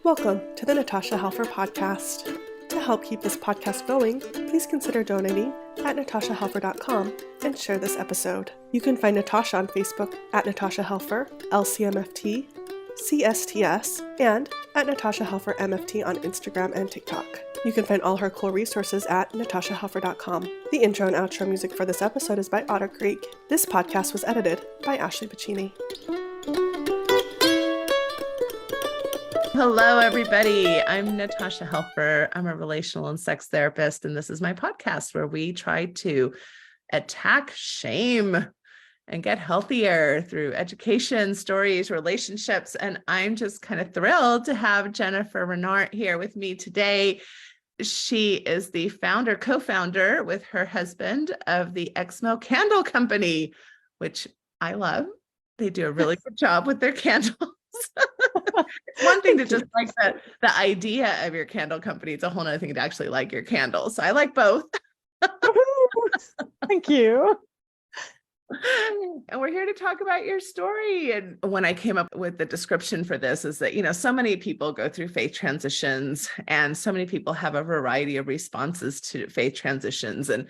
Welcome to the Natasha Helfer Podcast. To help keep this podcast going, please consider donating at natashahelfer.com and share this episode. You can find Natasha on Facebook at Natasha Helfer, LCMFT, CSTS, and at Natasha Helfer MFT on Instagram and TikTok. You can find all her cool resources at natashahelfer.com. The intro and outro music for this episode is by Otter Creek. This podcast was edited by Ashley Pacini. Hello, everybody. I'm Natasha Helfer. I'm a relational and sex therapist, and this is my podcast where we try to attack shame and get healthier through education, stories, relationships. And I'm just kind of thrilled to have Jennifer Renart here with me today. She is the co-founder with her husband of the ExMo candle company, which I love. They do a really good job with their candles. It's one thing to just like the idea of your candle company. It's a whole other thing to actually like your candles. So I like both. Thank you. And we're here to talk about your story. And when I came up with the description for this is that, so many people go through faith transitions and so many people have a variety of responses to faith transitions. And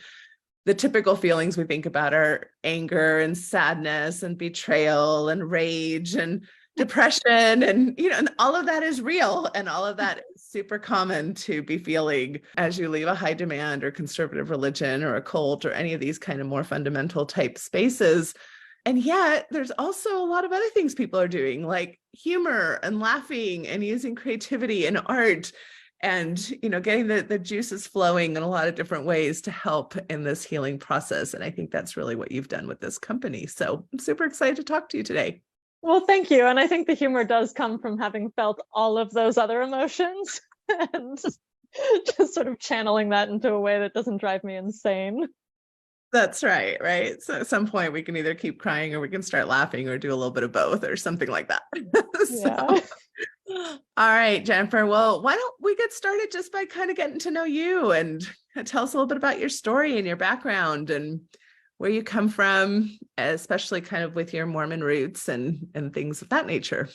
the typical feelings we think about are anger and sadness and betrayal and rage and depression. And all of that is real. And all of that is super common to be feeling as you leave a high demand or conservative religion or a cult or any of these kind of more fundamental type spaces. And yet there's also a lot of other things people are doing, like humor and laughing and using creativity and art and, getting the juices flowing in a lot of different ways to help in this healing process. And I think that's really what you've done with this company. So I'm super excited to talk to you today. Well, thank you. And I think the humor does come from having felt all of those other emotions and just sort of channeling that into a way that doesn't drive me insane. That's right. So at some point we can either keep crying or we can start laughing or do a little bit of both or something like that. All right, Jennifer. Well, why don't we get started just by kind of getting to know you and tell us a little bit about your story and your background and where you come from, especially kind of with your Mormon roots and things of that nature.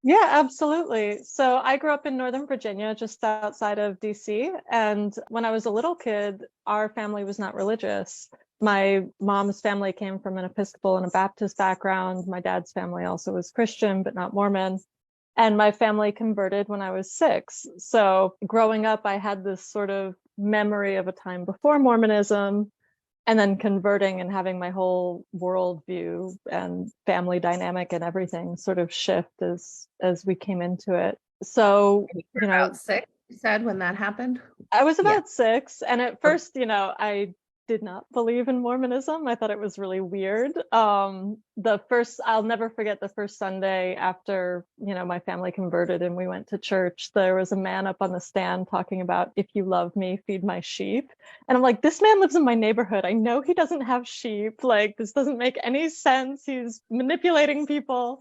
Yeah, absolutely. So I grew up in Northern Virginia, just outside of DC. And when I was a little kid, our family was not religious. My mom's family came from an Episcopal and a Baptist background. My dad's family also was Christian, but not Mormon. And my family converted when I was 6. So growing up, I had this sort of memory of a time before Mormonism, and then converting and having my whole worldview and family dynamic and everything sort of shift as we came into it. So, about 6, you said, when that happened? I was about 6. And at first, I did not believe in Mormonism. I thought it was really weird. I'll never forget the first Sunday after, my family converted and we went to church, there was a man up on the stand talking about, if you love me, feed my sheep. And I'm like, this man lives in my neighborhood. I know he doesn't have sheep. Like, this doesn't make any sense. He's manipulating people.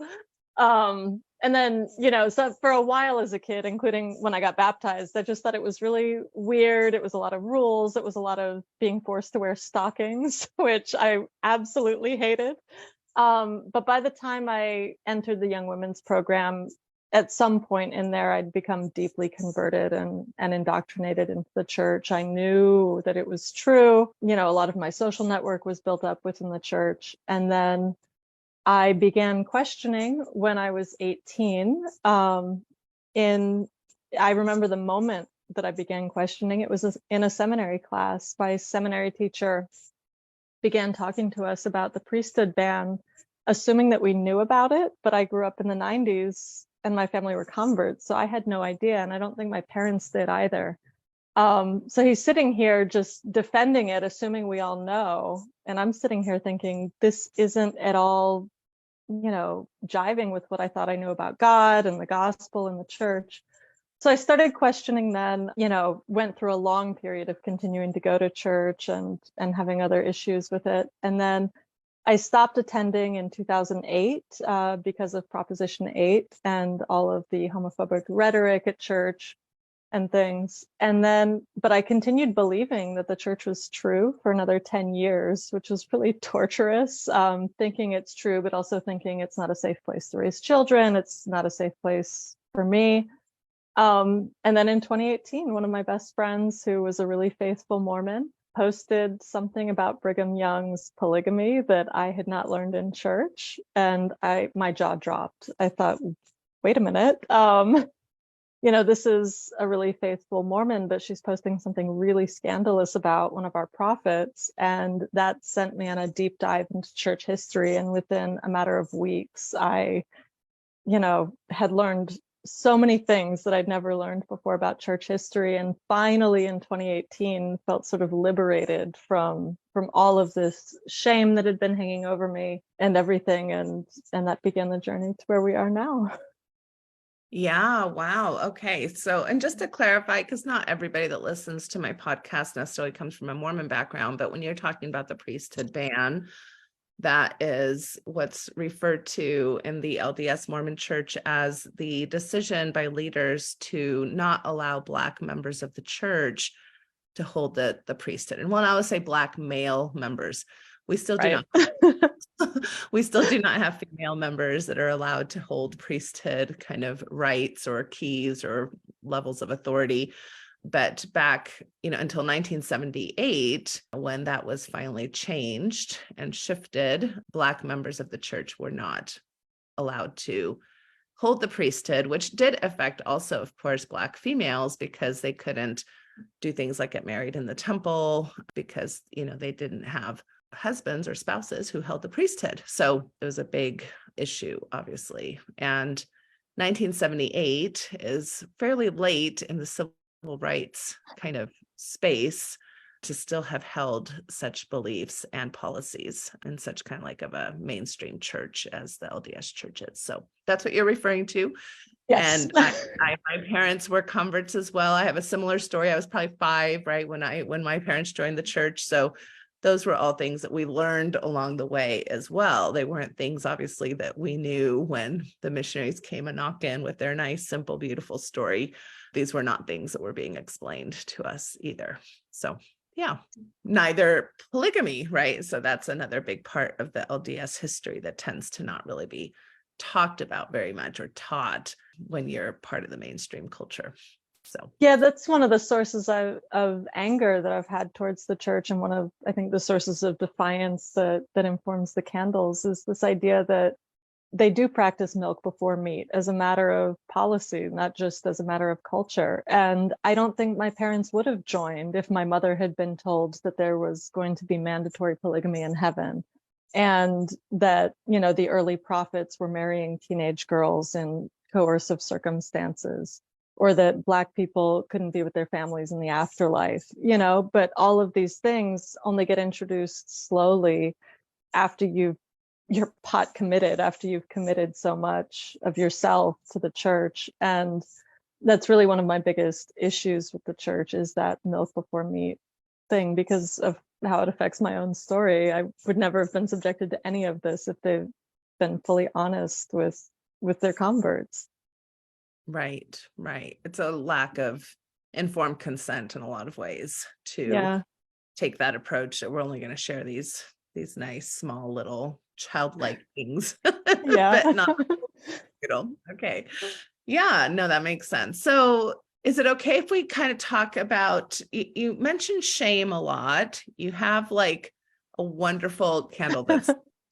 And then, so for a while as a kid, including when I got baptized, I just thought it was really weird. It was a lot of rules. It was a lot of being forced to wear stockings, which I absolutely hated. But by the time I entered the Young Women's Program, at some point in there, I'd become deeply converted and indoctrinated into the church. I knew that it was true. A lot of my social network was built up within the church. And then I began questioning when I was 18. I remember the moment that I began questioning. It was in a seminary class. My seminary teacher began talking to us about the priesthood ban, assuming that we knew about it. But I grew up in the 90s and my family were converts, so I had no idea. And I don't think my parents did either. So he's sitting here just defending it, assuming we all know. And I'm sitting here thinking, this isn't at all, jiving with what I thought I knew about God and the gospel and the church. So I started questioning then, went through a long period of continuing to go to church and having other issues with it. And then I stopped attending in 2008 because of Proposition 8 and all of the homophobic rhetoric at church and things. But I continued believing that the church was true for another 10 years, which was really torturous, thinking it's true, but also thinking it's not a safe place to raise children. It's not a safe place for me. And then in 2018, one of my best friends, who was a really faithful Mormon, posted something about Brigham Young's polygamy that I had not learned in church, and my jaw dropped. I thought, wait a minute, this is a really faithful Mormon, but she's posting something really scandalous about one of our prophets, and that sent me on a deep dive into church history. And within a matter of weeks, I had learned so many things that I'd never learned before about church history. And finally in 2018 felt sort of liberated from all of this shame that had been hanging over me and everything. And that began the journey to where we are now. Yeah. Wow. Okay. So, and just to clarify, because not everybody that listens to my podcast necessarily comes from a Mormon background, but when you're talking about the priesthood ban, that is what's referred to in the LDS Mormon Church as the decision by leaders to not allow Black members of the church to hold the priesthood. And when I would say Black male members, we still do not have female members that are allowed to hold priesthood kind of rights or keys or levels of authority. But back, until 1978, when that was finally changed and shifted, Black members of the church were not allowed to hold the priesthood, which did affect also, of course, Black females, because they couldn't do things like get married in the temple because, they didn't have husbands or spouses who held the priesthood. So it was a big issue, obviously. And 1978 is fairly late in the civil rights kind of space to still have held such beliefs and policies in such kind of like of a mainstream church as the LDS church is. So that's what you're referring to. Yes. And my parents were converts as well. I have a similar story. I was probably 5, right, when my parents joined the church. So those were all things that we learned along the way as well. They weren't things, obviously, that we knew when the missionaries came a knock in with their nice, simple, beautiful story. These were not things that were being explained to us either. So yeah, neither polygamy, right? So that's another big part of the LDS history that tends to not really be talked about very much or taught when you're part of the mainstream culture. So yeah, that's one of the sources of anger that I've had towards the church, and one of, I think, the sources of defiance that informs the candles is this idea that they do practice milk before meat as a matter of policy, not just as a matter of culture. And I don't think my parents would have joined if my mother had been told that there was going to be mandatory polygamy in heaven, and that, the early prophets were marrying teenage girls in coercive circumstances, or that Black people couldn't be with their families in the afterlife, but all of these things only get introduced slowly after you're pot committed, after you've committed so much of yourself to the church. And that's really one of my biggest issues with the church, is that milk before meat thing, because of how it affects my own story. I would never have been subjected to any of this if they've been fully honest with their converts. Right. It's a lack of informed consent in a lot of ways to take that approach that we're only going to share these nice, small, little childlike things, but not okay. Yeah, no, that makes sense. So is it okay if we kind of talk about, you mentioned shame a lot. You have like a wonderful candle that's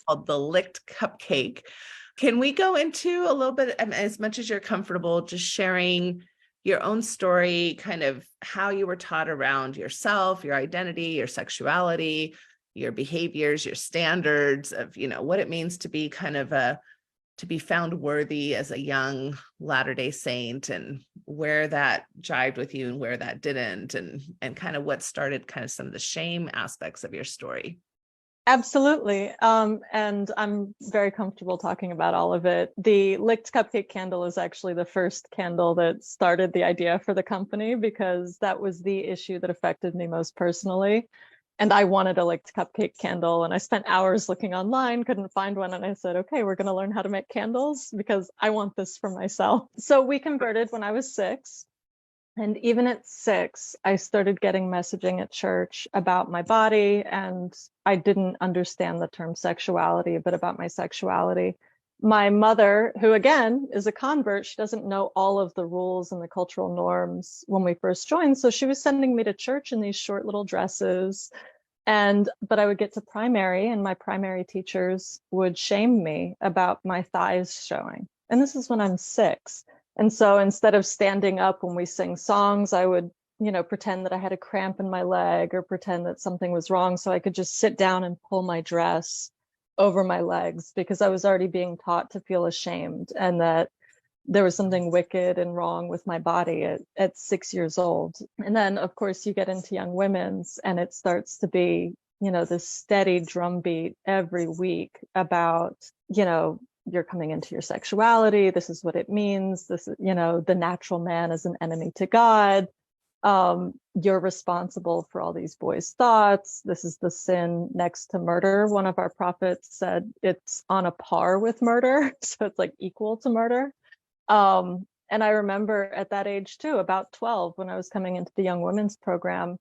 called the Licked Cupcake. Can we go into a little bit, as much as you're comfortable, just sharing your own story, kind of how you were taught around yourself, your identity, your sexuality, your behaviors, your standards of, what it means to be kind of to be found worthy as a young Latter-day Saint, and where that jived with you and where that didn't, and kind of what started kind of some of the shame aspects of your story. Absolutely. And I'm very comfortable talking about all of it. The Licked Cupcake candle is actually the first candle that started the idea for the company, because that was the issue that affected me most personally. And I wanted a Licked Cupcake candle, and I spent hours looking online, couldn't find one. And I said, okay, we're going to learn how to make candles because I want this for myself. So we converted when I was 6. And even at 6, I started getting messaging at church about my body, and I didn't understand the term sexuality, but about my sexuality. my mother, who again is a convert, she doesn't know all of the rules and the cultural norms when we first joined. So she was sending me to church in these short little dresses. But I would get to primary, and my primary teachers would shame me about my thighs showing. And this is when I'm 6. And so instead of standing up when we sing songs, I would, pretend that I had a cramp in my leg or pretend that something was wrong so I could just sit down and pull my dress over my legs, because I was already being taught to feel ashamed and that there was something wicked and wrong with my body at 6 years old. And then, of course, you get into young women's, and it starts to be, this steady drumbeat every week about, you're coming into your sexuality. This is what it means. This is, the natural man is an enemy to God. You're responsible for all these boys' thoughts. This is the sin next to murder. One of our prophets said it's on a par with murder. So it's like equal to murder. And I remember at that age too, about 12, when I was coming into the young women's program,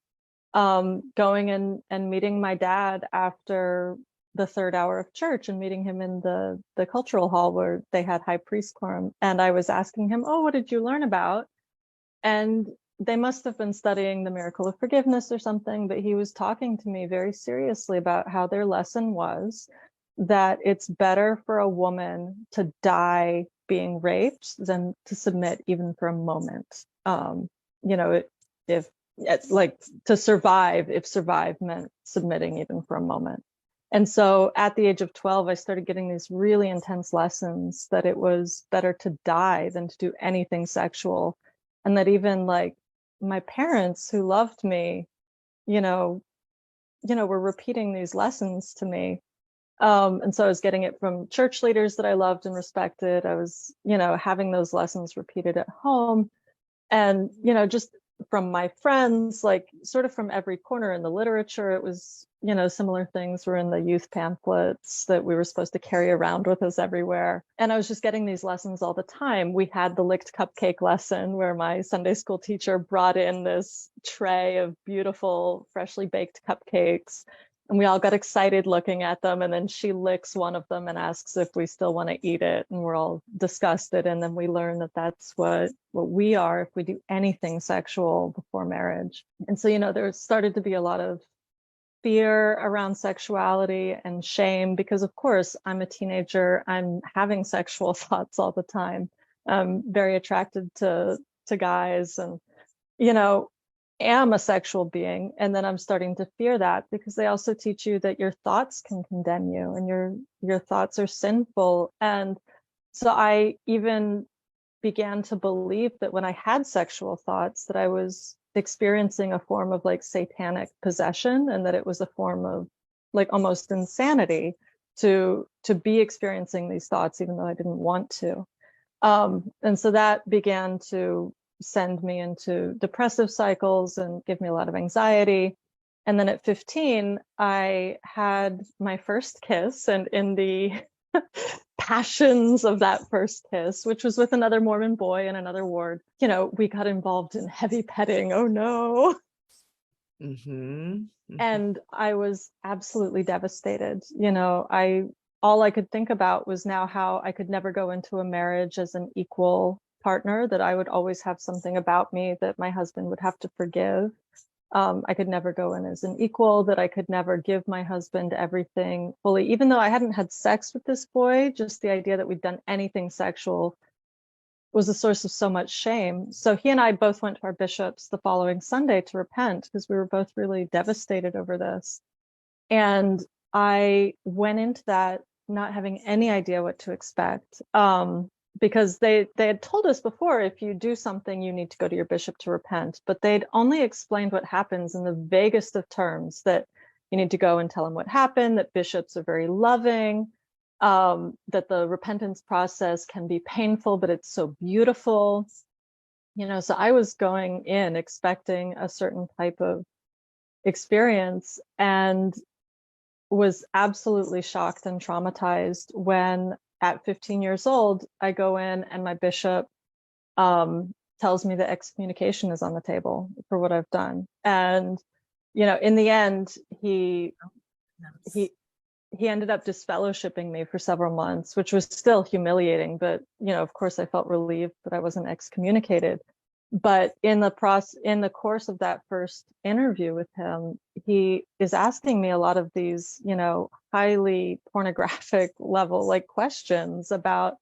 going and meeting my dad after the 3rd hour of church and meeting him in the cultural hall where they had high priest quorum. And I was asking him, oh, what did you learn about? And they must have been studying the miracle of forgiveness or something, but he was talking to me very seriously about how their lesson was that it's better for a woman to die being raped than to submit even for a moment. If like to survive, if survive meant submitting even for a moment. And so at the age of 12, I started getting these really intense lessons that it was better to die than to do anything sexual. And that even like my parents who loved me, were repeating these lessons to me. And so I was getting it from church leaders that I loved and respected. I was, having those lessons repeated at home. And, just from my friends, like sort of from every corner in the literature, it was, similar things were in the youth pamphlets that we were supposed to carry around with us everywhere. And I was just getting these lessons all the time. We had the licked cupcake lesson where my Sunday school teacher brought in this tray of beautiful, freshly baked cupcakes. And we all got excited looking at them. And then she licks one of them and asks if we still want to eat it. And we're all disgusted. And then we learn that that's what we are if we do anything sexual before marriage. And so, there started to be a lot of fear around sexuality and shame, because of course I'm a teenager. I'm having sexual thoughts all the time. I'm very attracted to guys and, am a sexual being. And then I'm starting to fear that, because they also teach you that your thoughts can condemn you and your thoughts are sinful. And so I even began to believe that when I had sexual thoughts that I was experiencing a form of like satanic possession, and that it was a form of like almost insanity to be experiencing these thoughts even though I didn't want to. And so that began to send me into depressive cycles and give me a lot of anxiety. And then at 15, I had my first kiss, and in the passions of that first kiss, which was with another Mormon boy in another ward, we got involved in heavy petting. Oh no. Mm-hmm. Mm-hmm. And I was absolutely devastated. All I could think about was now how I could never go into a marriage as an equal partner, that I would always have something about me that my husband would have to forgive. I could never go in as an equal, that I could never give my husband everything fully, even though I hadn't had sex with this boy. Just the idea that we'd done anything sexual was a source of so much shame. So he and I both went to our bishops the following Sunday to repent, because we were both really devastated over this. And I went into that not having any idea what to expect. Because they had told us before, if you do something, you need to go to your bishop to repent. But they'd only explained what happens in the vaguest of terms, that you need to go and tell him what happened, that bishops are very loving, that the repentance process can be painful, but it's so beautiful. So I was going in expecting a certain type of experience, and was absolutely shocked and traumatized when at 15 years old, I go in and my bishop tells me that excommunication is on the table for what I've done. And, in the end, he he ended up disfellowshipping me for several months, which was still humiliating, but of course I felt relieved that I wasn't excommunicated. But in the course of that first interview with him, he is asking me a lot of these, highly pornographic level like questions about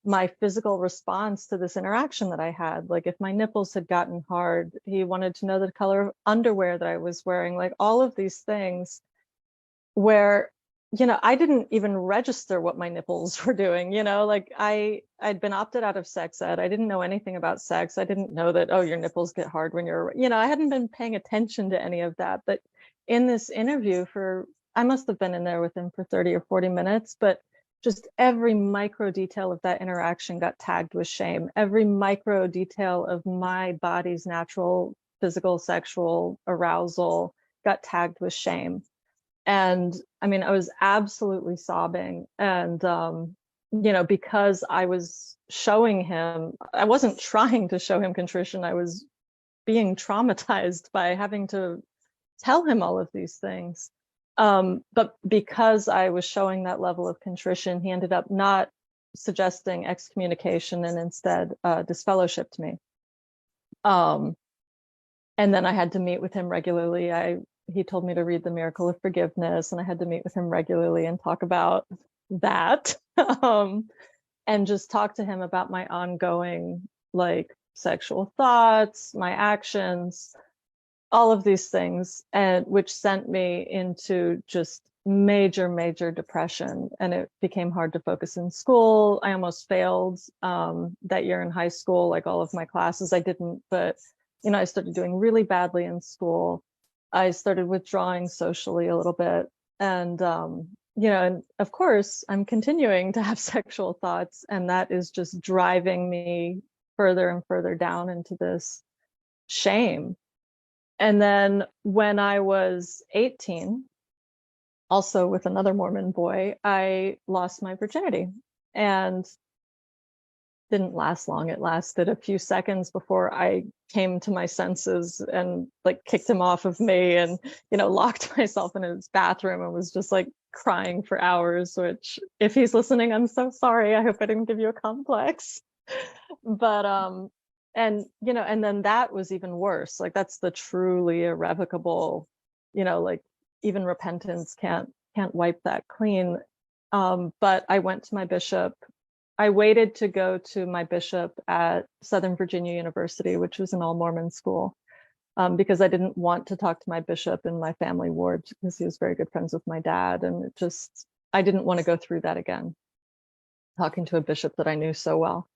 my physical response to this interaction that I had. Like if my nipples had gotten hard, he wanted to know the color of underwear that I was wearing, like all of these things where I didn't even register what my nipples were doing, like I'd been opted out of sex ed. I didn't know anything about sex. I didn't know that, oh, your nipples get hard when you're, I hadn't been paying attention to any of that. But in this interview I must have been in there with him for 30 or 40 minutes, but just every micro detail of that interaction got tagged with shame. Every micro detail of my body's natural physical sexual arousal got tagged with shame. And I mean, I was absolutely sobbing. And, because I was showing him, I wasn't trying to show him contrition. I was being traumatized by having to tell him all of these things. But because I was showing that level of contrition, he ended up not suggesting excommunication and instead disfellowshipped me. And then I had to meet with him regularly. He told me to read The Miracle of Forgiveness, and I had to meet with him regularly and talk about that, and just talk to him about my ongoing like sexual thoughts, my actions, all of these things, and which sent me into just major depression. And it became hard to focus in school. I almost failed that year in high school, like all of my classes. I didn't, but I started doing really badly in school. I started withdrawing socially a little bit. And, and of course, I'm continuing to have sexual thoughts, and that is just driving me further and further down into this shame. And then when I was 18, also with another Mormon boy, I lost my virginity. And didn't last long. It lasted a few seconds before I came to my senses and like kicked him off of me and, locked myself in his bathroom and was just like crying for hours, which if he's listening, I'm so sorry. I hope I didn't give you a complex. But, and then that was even worse. Like that's the truly irrevocable, like even repentance can't wipe that clean. But I went to my bishop. I waited to go to my bishop at Southern Virginia University, which was an all-Mormon school, because I didn't want to talk to my bishop in my family ward because he was very good friends with my dad. And I didn't want to go through that again, talking to a bishop that I knew so well.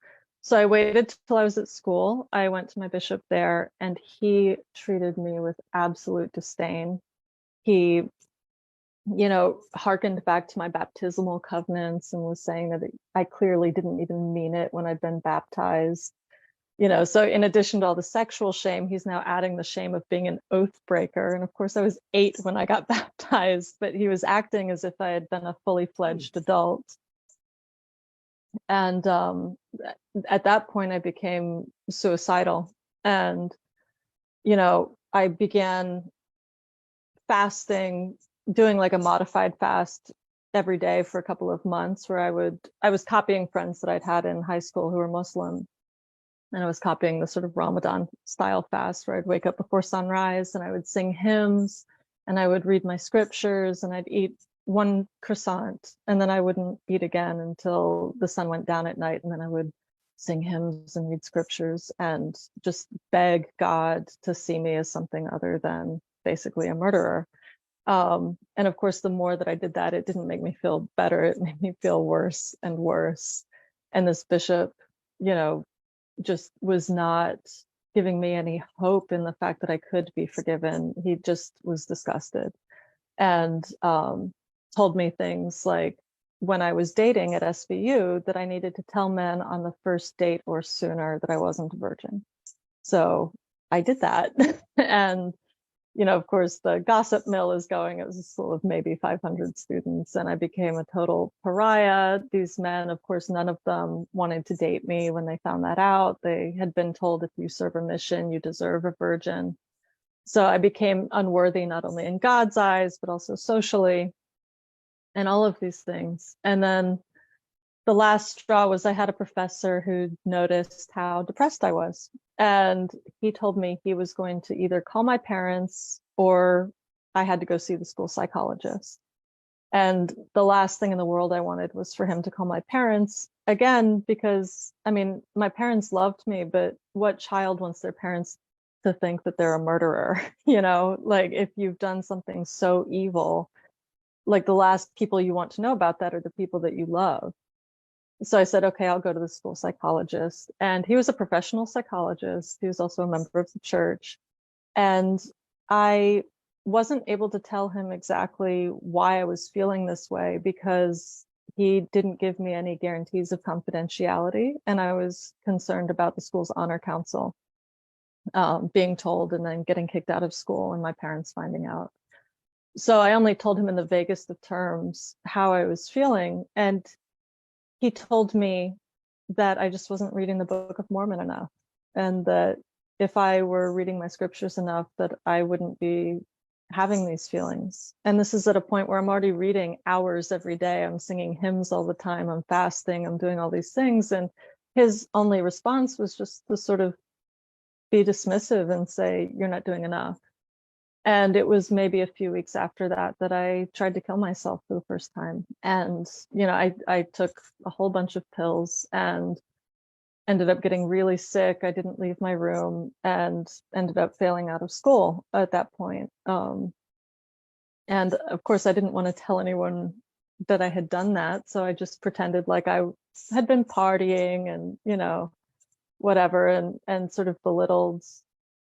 So I waited till I was at school. I went to my bishop there, and he treated me with absolute disdain. He hearkened back to my baptismal covenants and was saying that I clearly didn't even mean it when I'd been baptized. So in addition to all the sexual shame, he's now adding the shame of being an oath breaker. And of course, I was 8 when I got baptized, but he was acting as if I had been a fully fledged adult. And at that point, I became suicidal. And, I began fasting, doing like a modified fast every day for a couple of months, where I was copying friends that I'd had in high school who were Muslim. And I was copying the sort of Ramadan style fast where I'd wake up before sunrise and I would sing hymns and I would read my scriptures and I'd eat one croissant and then I wouldn't eat again until the sun went down at night. And then I would sing hymns and read scriptures and just beg God to see me as something other than basically a murderer. And of course, the more that I did that, it didn't make me feel better. It made me feel worse and worse. And this bishop, just was not giving me any hope in the fact that I could be forgiven. He just was disgusted and told me things like when I was dating at SVU that I needed to tell men on the first date or sooner that I wasn't a virgin. So I did that. And of course, the gossip mill is going. It was a school of maybe 500 students, and I became a total pariah. These men, of course, none of them wanted to date me when they found that out. They had been told, if you serve a mission, you deserve a virgin. So I became unworthy, not only in God's eyes, but also socially. and all of these things. And then the last straw was I had a professor who noticed how depressed I was. And he told me he was going to either call my parents or I had to go see the school psychologist. And the last thing in the world I wanted was for him to call my parents again, because I mean, my parents loved me, but what child wants their parents to think that they're a murderer? Like if you've done something so evil, like the last people you want to know about that are the people that you love. So I said, okay, I'll go to the school psychologist. And he was a professional psychologist. He was also a member of the church. And I wasn't able to tell him exactly why I was feeling this way because he didn't give me any guarantees of confidentiality. And I was concerned about the school's honor council being told and then getting kicked out of school and my parents finding out. So I only told him in the vaguest of terms how I was feeling. And he told me that I just wasn't reading the Book of Mormon enough, and that if I were reading my scriptures enough, that I wouldn't be having these feelings. And this is at a point where I'm already reading hours every day. I'm singing hymns all the time. I'm fasting. I'm doing all these things. And his only response was just to sort of be dismissive and say, you're not doing enough. And it was maybe a few weeks after that that I tried to kill myself for the first time. And, I took a whole bunch of pills and ended up getting really sick. I didn't leave my room and ended up failing out of school at that point. And of course, I didn't want to tell anyone that I had done that. So I just pretended like I had been partying and, whatever, and sort of belittled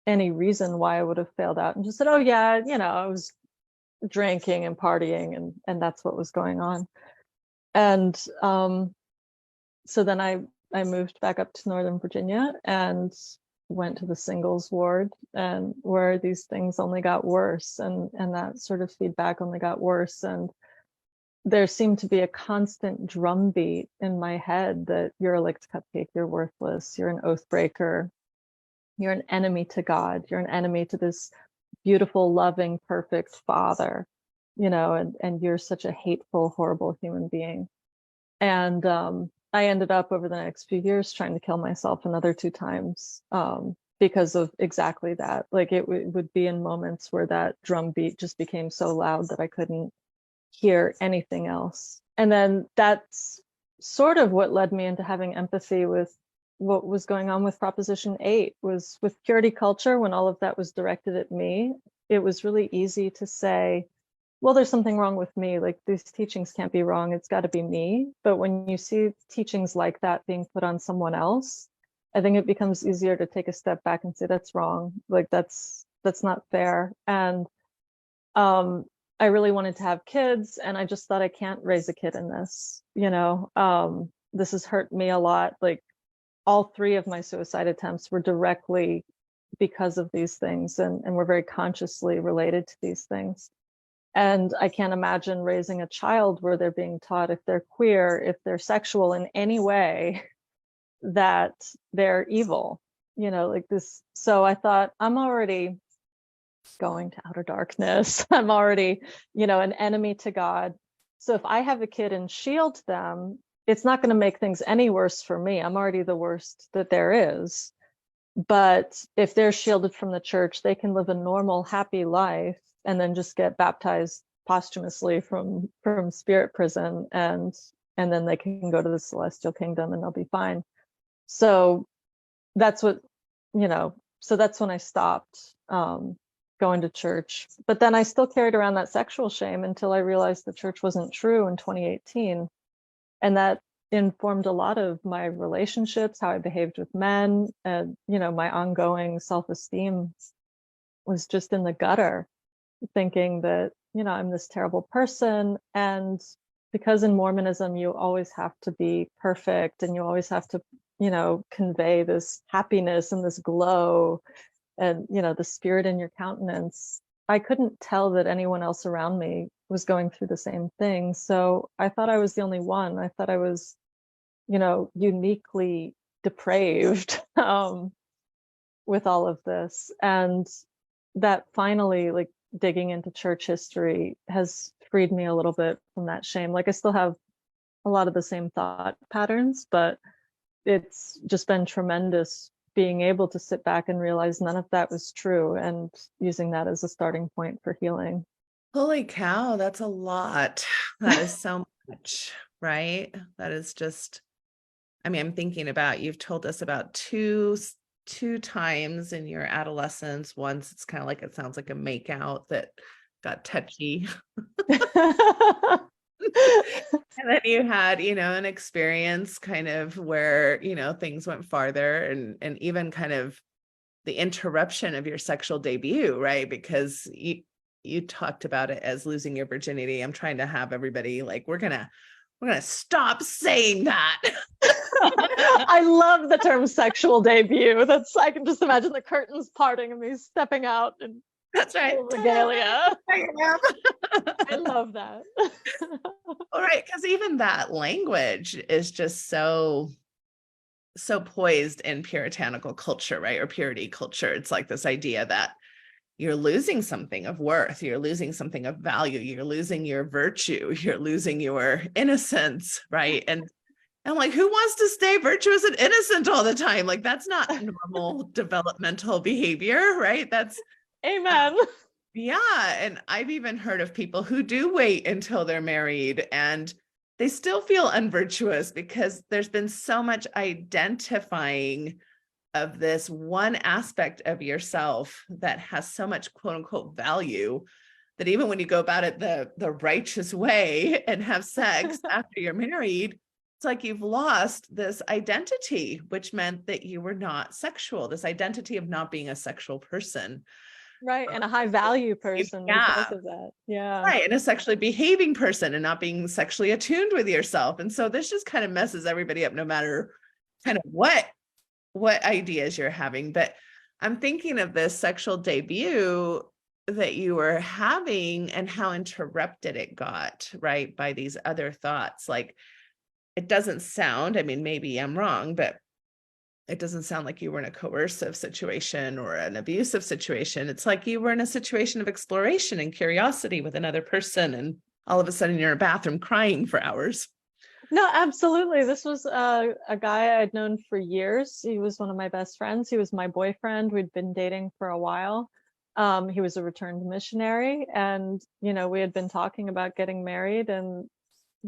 any reason why I would have failed out and just said, oh yeah, I was drinking and partying and that's what was going on. And so then I moved back up to Northern Virginia and went to the singles ward, and where these things only got worse and that sort of feedback only got worse. And there seemed to be a constant drumbeat in my head that you're a licked cupcake, you're worthless, you're an oath breaker, you're an enemy to God, you're an enemy to this beautiful, loving, perfect Father, and you're such a hateful, horrible human being. And I ended up over the next few years trying to kill myself another 2 times because of exactly that. Like it would be in moments where that drum beat just became so loud that I couldn't hear anything else. And then that's sort of what led me into having empathy with what was going on with Proposition 8. Was with purity culture, when all of that was directed at me, it was really easy to say, well, there's something wrong with me. Like these teachings can't be wrong. It's got to be me. But when you see teachings like that being put on someone else, I think it becomes easier to take a step back and say, that's wrong. Like that's not fair. And I really wanted to have kids, and I just thought I can't raise a kid in this. This has hurt me a lot. Like all 3 of my suicide attempts were directly because of these things and were very consciously related to these things. And I can't imagine raising a child where they're being taught, if they're queer, if they're sexual in any way, that they're evil, like this. So I thought, I'm already going to outer darkness. I'm already, an enemy to God. So if I have a kid and shield them, it's not going to make things any worse for me. I'm already the worst that there is. But if they're shielded from the church, they can live a normal, happy life and then just get baptized posthumously from spirit prison, and then they can go to the celestial kingdom and they'll be fine. So that's what, so that's when I stopped going to church. But then I still carried around that sexual shame until I realized the church wasn't true in 2018. And that informed a lot of my relationships, how I behaved with men, and, my ongoing self-esteem was just in the gutter, thinking that, I'm this terrible person. And because in Mormonism, you always have to be perfect and you always have to, convey this happiness and this glow and, the spirit in your countenance, I couldn't tell that anyone else around me was going through the same thing. So I thought I was the only one. I thought I was, uniquely depraved with all of this. And that finally, like digging into church history, has freed me a little bit from that shame. Like I still have a lot of the same thought patterns, but it's just been tremendous being able to sit back and realize none of that was true, and using that as a starting point for healing. Holy cow, that's a lot. That is so much, right? That is just, I mean, I'm thinking about, you've told us about two times in your adolescence. Once it's kind of like, it sounds like a makeout that got touchy. And then you had, an experience kind of where, things went farther, and even kind of the interruption of your sexual debut, right? Because you talked about it as losing your virginity. I'm trying to have everybody like, we're gonna stop saying that. I love the term sexual debut. I can just imagine the curtains parting and me stepping out and that's right. Regalia. I love that. All right, because even that language is just so poised in puritanical culture, right? Or purity culture. It's like this idea that you're losing something of worth, you're losing something of value, you're losing your virtue, you're losing your innocence, right? And I'm like, who wants to stay virtuous and innocent all the time? Like, that's not normal developmental behavior, right? That's amen. Yeah. And I've even heard of people who do wait until they're married and they still feel unvirtuous because there's been so much identifying of this one aspect of yourself that has so much quote unquote value that even when you go about it the righteous way and have sex after you're married, it's like you've lost this identity, which meant that you were not sexual, this identity of not being a sexual person. Right. And a high value person because of that. Yeah. Right. And a sexually behaving person and not being sexually attuned with yourself. And so this just kind of messes everybody up, no matter kind of what ideas you're having. But I'm thinking of this sexual debut that you were having and how interrupted it got, right, by these other thoughts. Like, it doesn't sound, I mean, maybe I'm wrong, but it doesn't sound like you were in a coercive situation or an abusive situation. It's like you were in a situation of exploration and curiosity with another person, and all of a sudden you're in a bathroom crying for hours. No, absolutely. This was a guy I'd known for years. He was one of my best friends. He was my boyfriend. We'd been dating for a while. He was a returned missionary, and we had been talking about getting married, and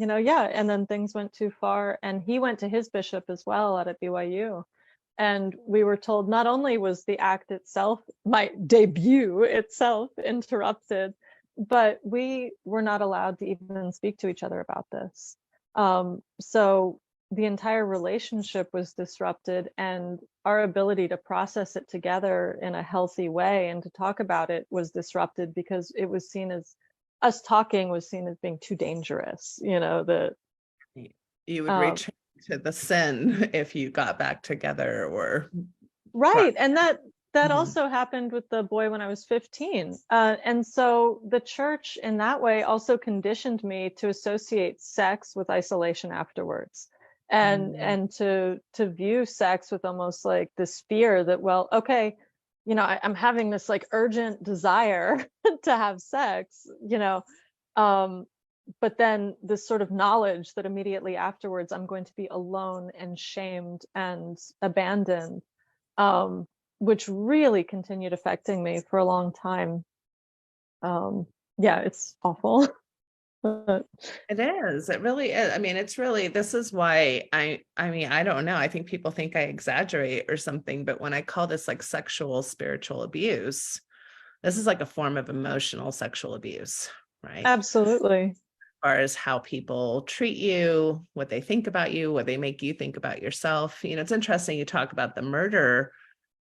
and then things went too far, and he went to his bishop as well out at BYU. And we were told not only was the act itself, my debut itself, interrupted, but we were not allowed to even speak to each other about this. So the entire relationship was disrupted, and our ability to process it together in a healthy way and to talk about it was disrupted because it was seen as, us talking was seen as being too dangerous. You would return to the sin if you got back together, or right. And that also happened with the boy when I was 15. And so the church in that way also conditioned me to associate sex with isolation afterwards, and to view sex with almost like this fear that, well, okay, I'm having this like urgent desire to have sex, but then this sort of knowledge that immediately afterwards I'm going to be alone and shamed and abandoned, which really continued affecting me for a long time. It's awful. It is. It really is. I mean, it's really, this is why I mean, I don't know. I think people think I exaggerate or something, but when I call this like sexual spiritual abuse, this is like a form of emotional sexual abuse, right? Absolutely. As far as how people treat you, what they think about you, what they make you think about yourself. It's interesting you talk about the murder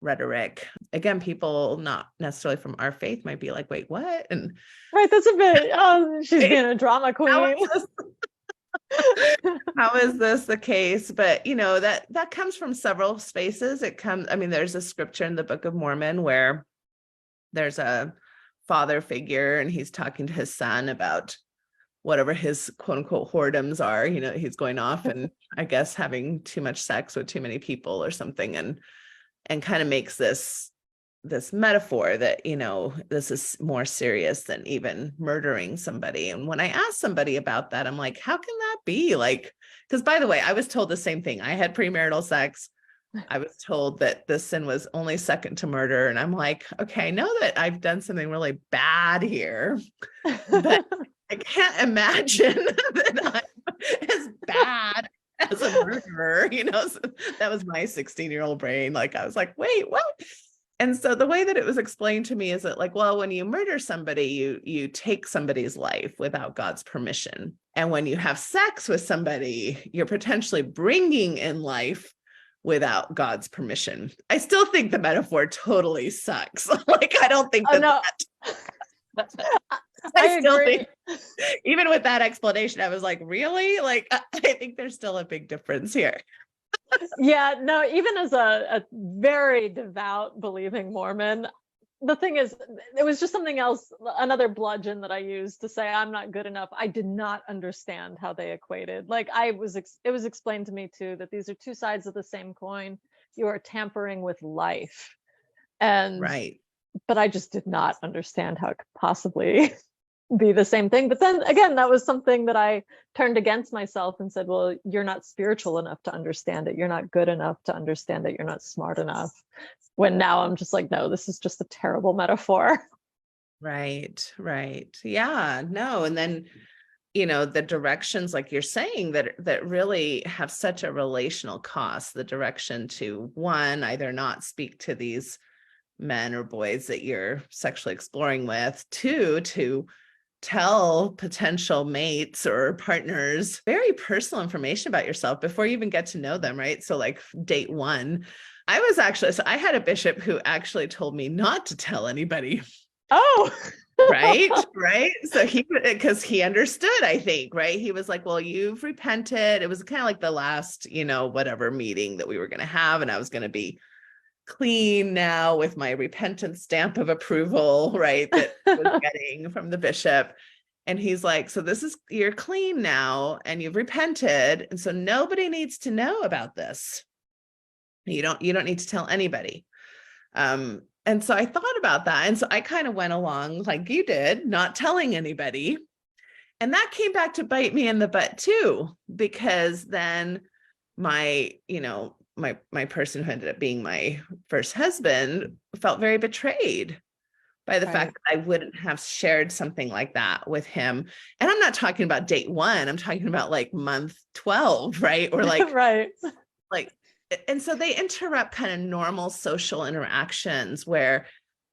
rhetoric. Again, people not necessarily from our faith might be like, wait, what? And right, that's a bit, she's being a drama queen. How is this the case? But that comes from several spaces. There's a scripture in the Book of Mormon where there's a father figure and he's talking to his son about whatever his quote unquote whoredoms are. He's going off and I guess having too much sex with too many people or something, and kind of makes this this metaphor that, this is more serious than even murdering somebody. And when I asked somebody about that, I'm like, how can that be? Like, because by the way, I was told the same thing. I had premarital sex. I was told that this sin was only second to murder. And I'm like, okay, I know that I've done something really bad here, but I can't imagine that I'm as bad as a murderer, So that was my 16-year-old brain. Like, I was like, wait, what? And so the way that it was explained to me is that, like, well, when you murder somebody, you take somebody's life without God's permission. And when you have sex with somebody, you're potentially bringing in life without God's permission. I still think the metaphor totally sucks. Like, I don't think I still think, even with that explanation, I was like, really? Like, I think there's still a big difference here. Yeah, no, even as a very devout believing Mormon, the thing is, it was just something else, another bludgeon that I used to say I'm not good enough. I did not understand how they equated. Like, it was explained to me too, that these are two sides of the same coin. You are tampering with life. And right. But I just did not understand how it could possibly be the same thing. But then again, that was something that I turned against myself and said, well, you're not spiritual enough to understand it. You're not good enough to understand it. You're not smart enough. When now I'm just like, no, this is just a terrible metaphor. Right. Yeah, no. And then, the directions, like you're saying, that really have such a relational cost, the direction to, one, either not speak to these men or boys that you're sexually exploring with, two, to tell potential mates or partners very personal information about yourself before you even get to know them, right? So like date one, I had a bishop who actually told me not to tell anybody. Oh, right. So because he understood, I think, right? He was like, well, you've repented. It was kind of like the last, whatever meeting that we were going to have. And I was going to be clean now with my repentance stamp of approval, right? That I was getting from the bishop. And he's like, so you're clean now and you've repented. And so nobody needs to know about this. You don't need to tell anybody. And so I thought about that. And so I kind of went along like you did, not telling anybody. And that came back to bite me in the butt too, because then my person who ended up being my first husband felt very betrayed by the fact that I wouldn't have shared something like that with him. And I'm not talking about date one. I'm talking about like month 12, right? Or like, right. Like, and so they interrupt kind of normal social interactions where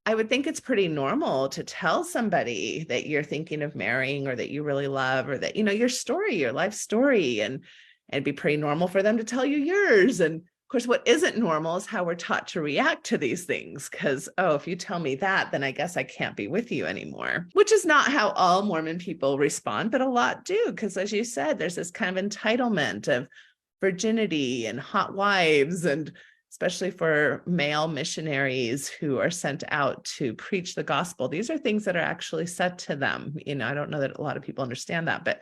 I would think it's pretty normal to tell somebody that you're thinking of marrying or that you really love, or that, your story, your life story, and it'd be pretty normal for them to tell you yours. And of course, what isn't normal is how we're taught to react to these things. Because, if you tell me that, then I guess I can't be with you anymore, which is not how all Mormon people respond, but a lot do. Because as you said, there's this kind of entitlement of virginity and hot wives, and especially for male missionaries who are sent out to preach the gospel. These are things that are actually said to them. I don't know that a lot of people understand that, but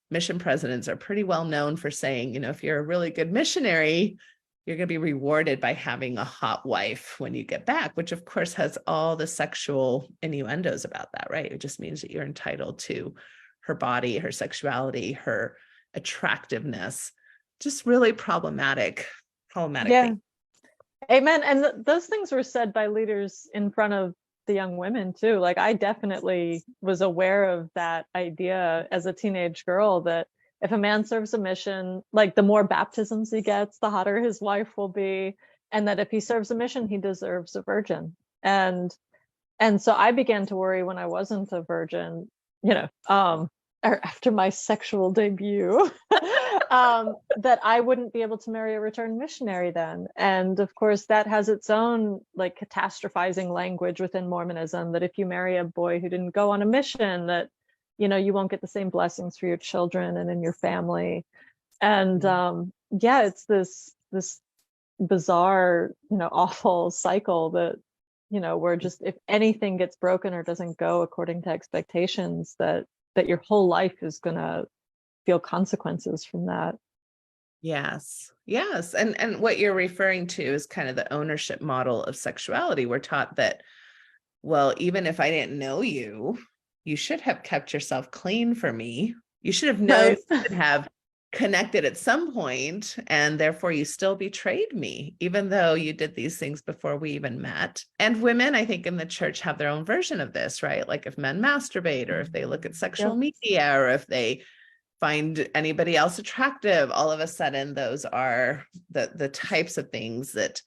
mission presidents are pretty well known for saying, if you're a really good missionary, you're going to be rewarded by having a hot wife when you get back, which of course has all the sexual innuendos about that, right? It just means that you're entitled to her body, her sexuality, her attractiveness. Just really problematic yeah. thing. Amen. And those things were said by leaders in front of the young women too. Like, I definitely was aware of that idea as a teenage girl, that if a man serves a mission, like the more baptisms he gets, the hotter his wife will be. And that if he serves a mission, he deserves a virgin. And so I began to worry when I wasn't a virgin, or after my sexual debut, that I wouldn't be able to marry a returned missionary then. And of course, that has its own like catastrophizing language within Mormonism, that if you marry a boy who didn't go on a mission, that, you won't get the same blessings for your children and in your family. And it's this bizarre, awful cycle that, where just if anything gets broken or doesn't go according to expectations, that your whole life is going to feel consequences from that. Yes. Yes. And what you're referring to is kind of the ownership model of sexuality. We're taught that, well, even if I didn't know you, you should have kept yourself clean for me. You should have known Right. we would have connected at some point, and therefore you still betrayed me, even though you did these things before we even met. And women, I think, in the church have their own version of this, right? Like if men masturbate, or if they look at sexual Yep. media, or if they find anybody else attractive, all of a sudden those are the types of things that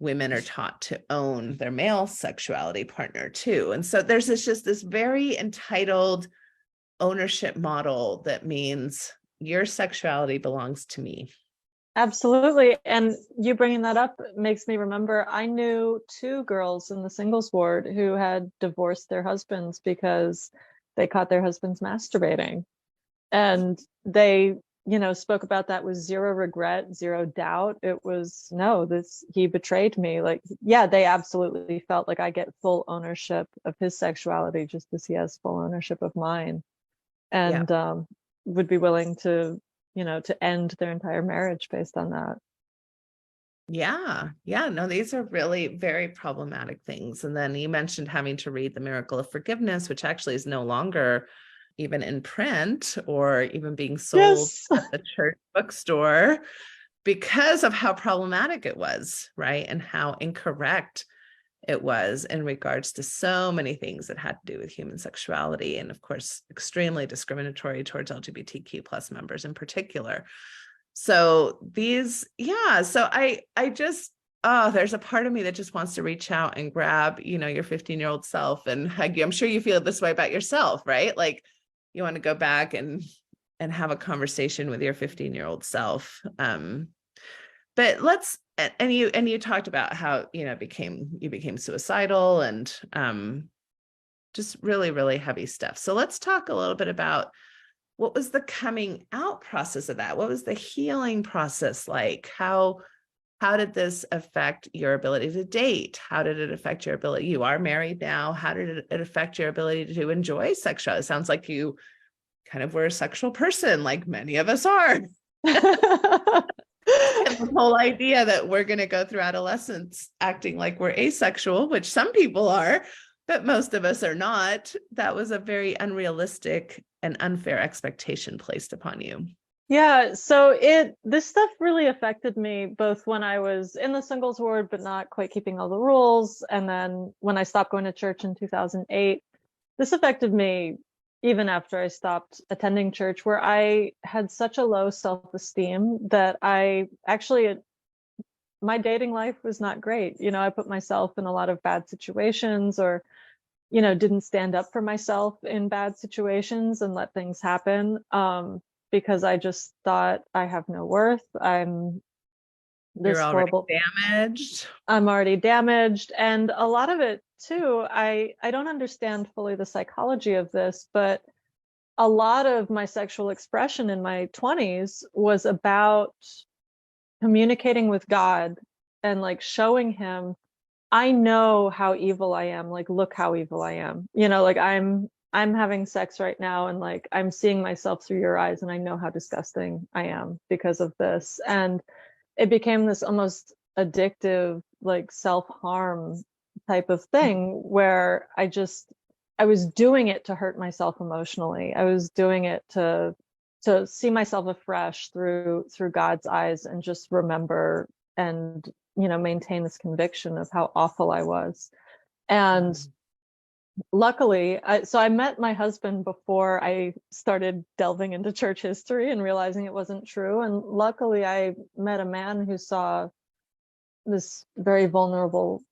women are taught to own their male sexuality partner too. And so there's just this very entitled ownership model that means your sexuality belongs to me. Absolutely. And you bringing that up makes me remember I knew two girls in the singles ward who had divorced their husbands because they caught their husbands masturbating. And they, spoke about that with zero regret, zero doubt. It was, no, he betrayed me. Like, yeah, they absolutely felt like I get full ownership of his sexuality just as he has full ownership of mine. Yeah. And would be willing to, to end their entire marriage based on that. Yeah. Yeah. No, these are really very problematic things. And then you mentioned having to read The Miracle of Forgiveness, which actually is no longer even in print or even being sold Yes. at the church bookstore because of how problematic it was, right? And how incorrect it was in regards to so many things that had to do with human sexuality. And of course, extremely discriminatory towards LGBTQ plus members in particular. So I just, there's a part of me that just wants to reach out and grab, your 15-year-old self and hug you. I'm sure you feel this way about yourself, right? Like you want to go back and have a conversation with your 15-year-old self. But you talked about how, you became suicidal and just really, really heavy stuff. So let's talk a little bit about what was the coming out process of that? What was the healing process like? How did this affect your ability to date? How did it affect your ability? You are married now. How did it affect your ability to enjoy sexuality? It sounds like you kind of were a sexual person, like many of us are. And the whole idea that we're going to go through adolescence acting like we're asexual, which some people are, but most of us are not. That was a very unrealistic and unfair expectation placed upon you. Yeah, so this stuff really affected me both when I was in the singles ward but not quite keeping all the rules, and then when I stopped going to church in 2008. This affected me even after I stopped attending church, where I had such a low self-esteem that my dating life was not great. I put myself in a lot of bad situations, or didn't stand up for myself in bad situations and let things happen, because I just thought I have no worth. You're already Horrible. damaged. I'm already damaged. And a lot of it too, I don't understand fully the psychology of this, but a lot of my sexual expression in my 20s was about communicating with God and like showing him, I know how evil I am. Like, look how evil I am. Like I'm having sex right now, and like I'm seeing myself through your eyes, and I know how disgusting I am because of this. And it became this almost addictive, like self-harm type of thing where I was doing it to hurt myself emotionally. I was doing it to see myself afresh through God's eyes, and just remember and maintain this conviction of how awful I was. And luckily, I met my husband before I started delving into church history and realizing it wasn't true. And luckily, I met a man who saw this very vulnerable,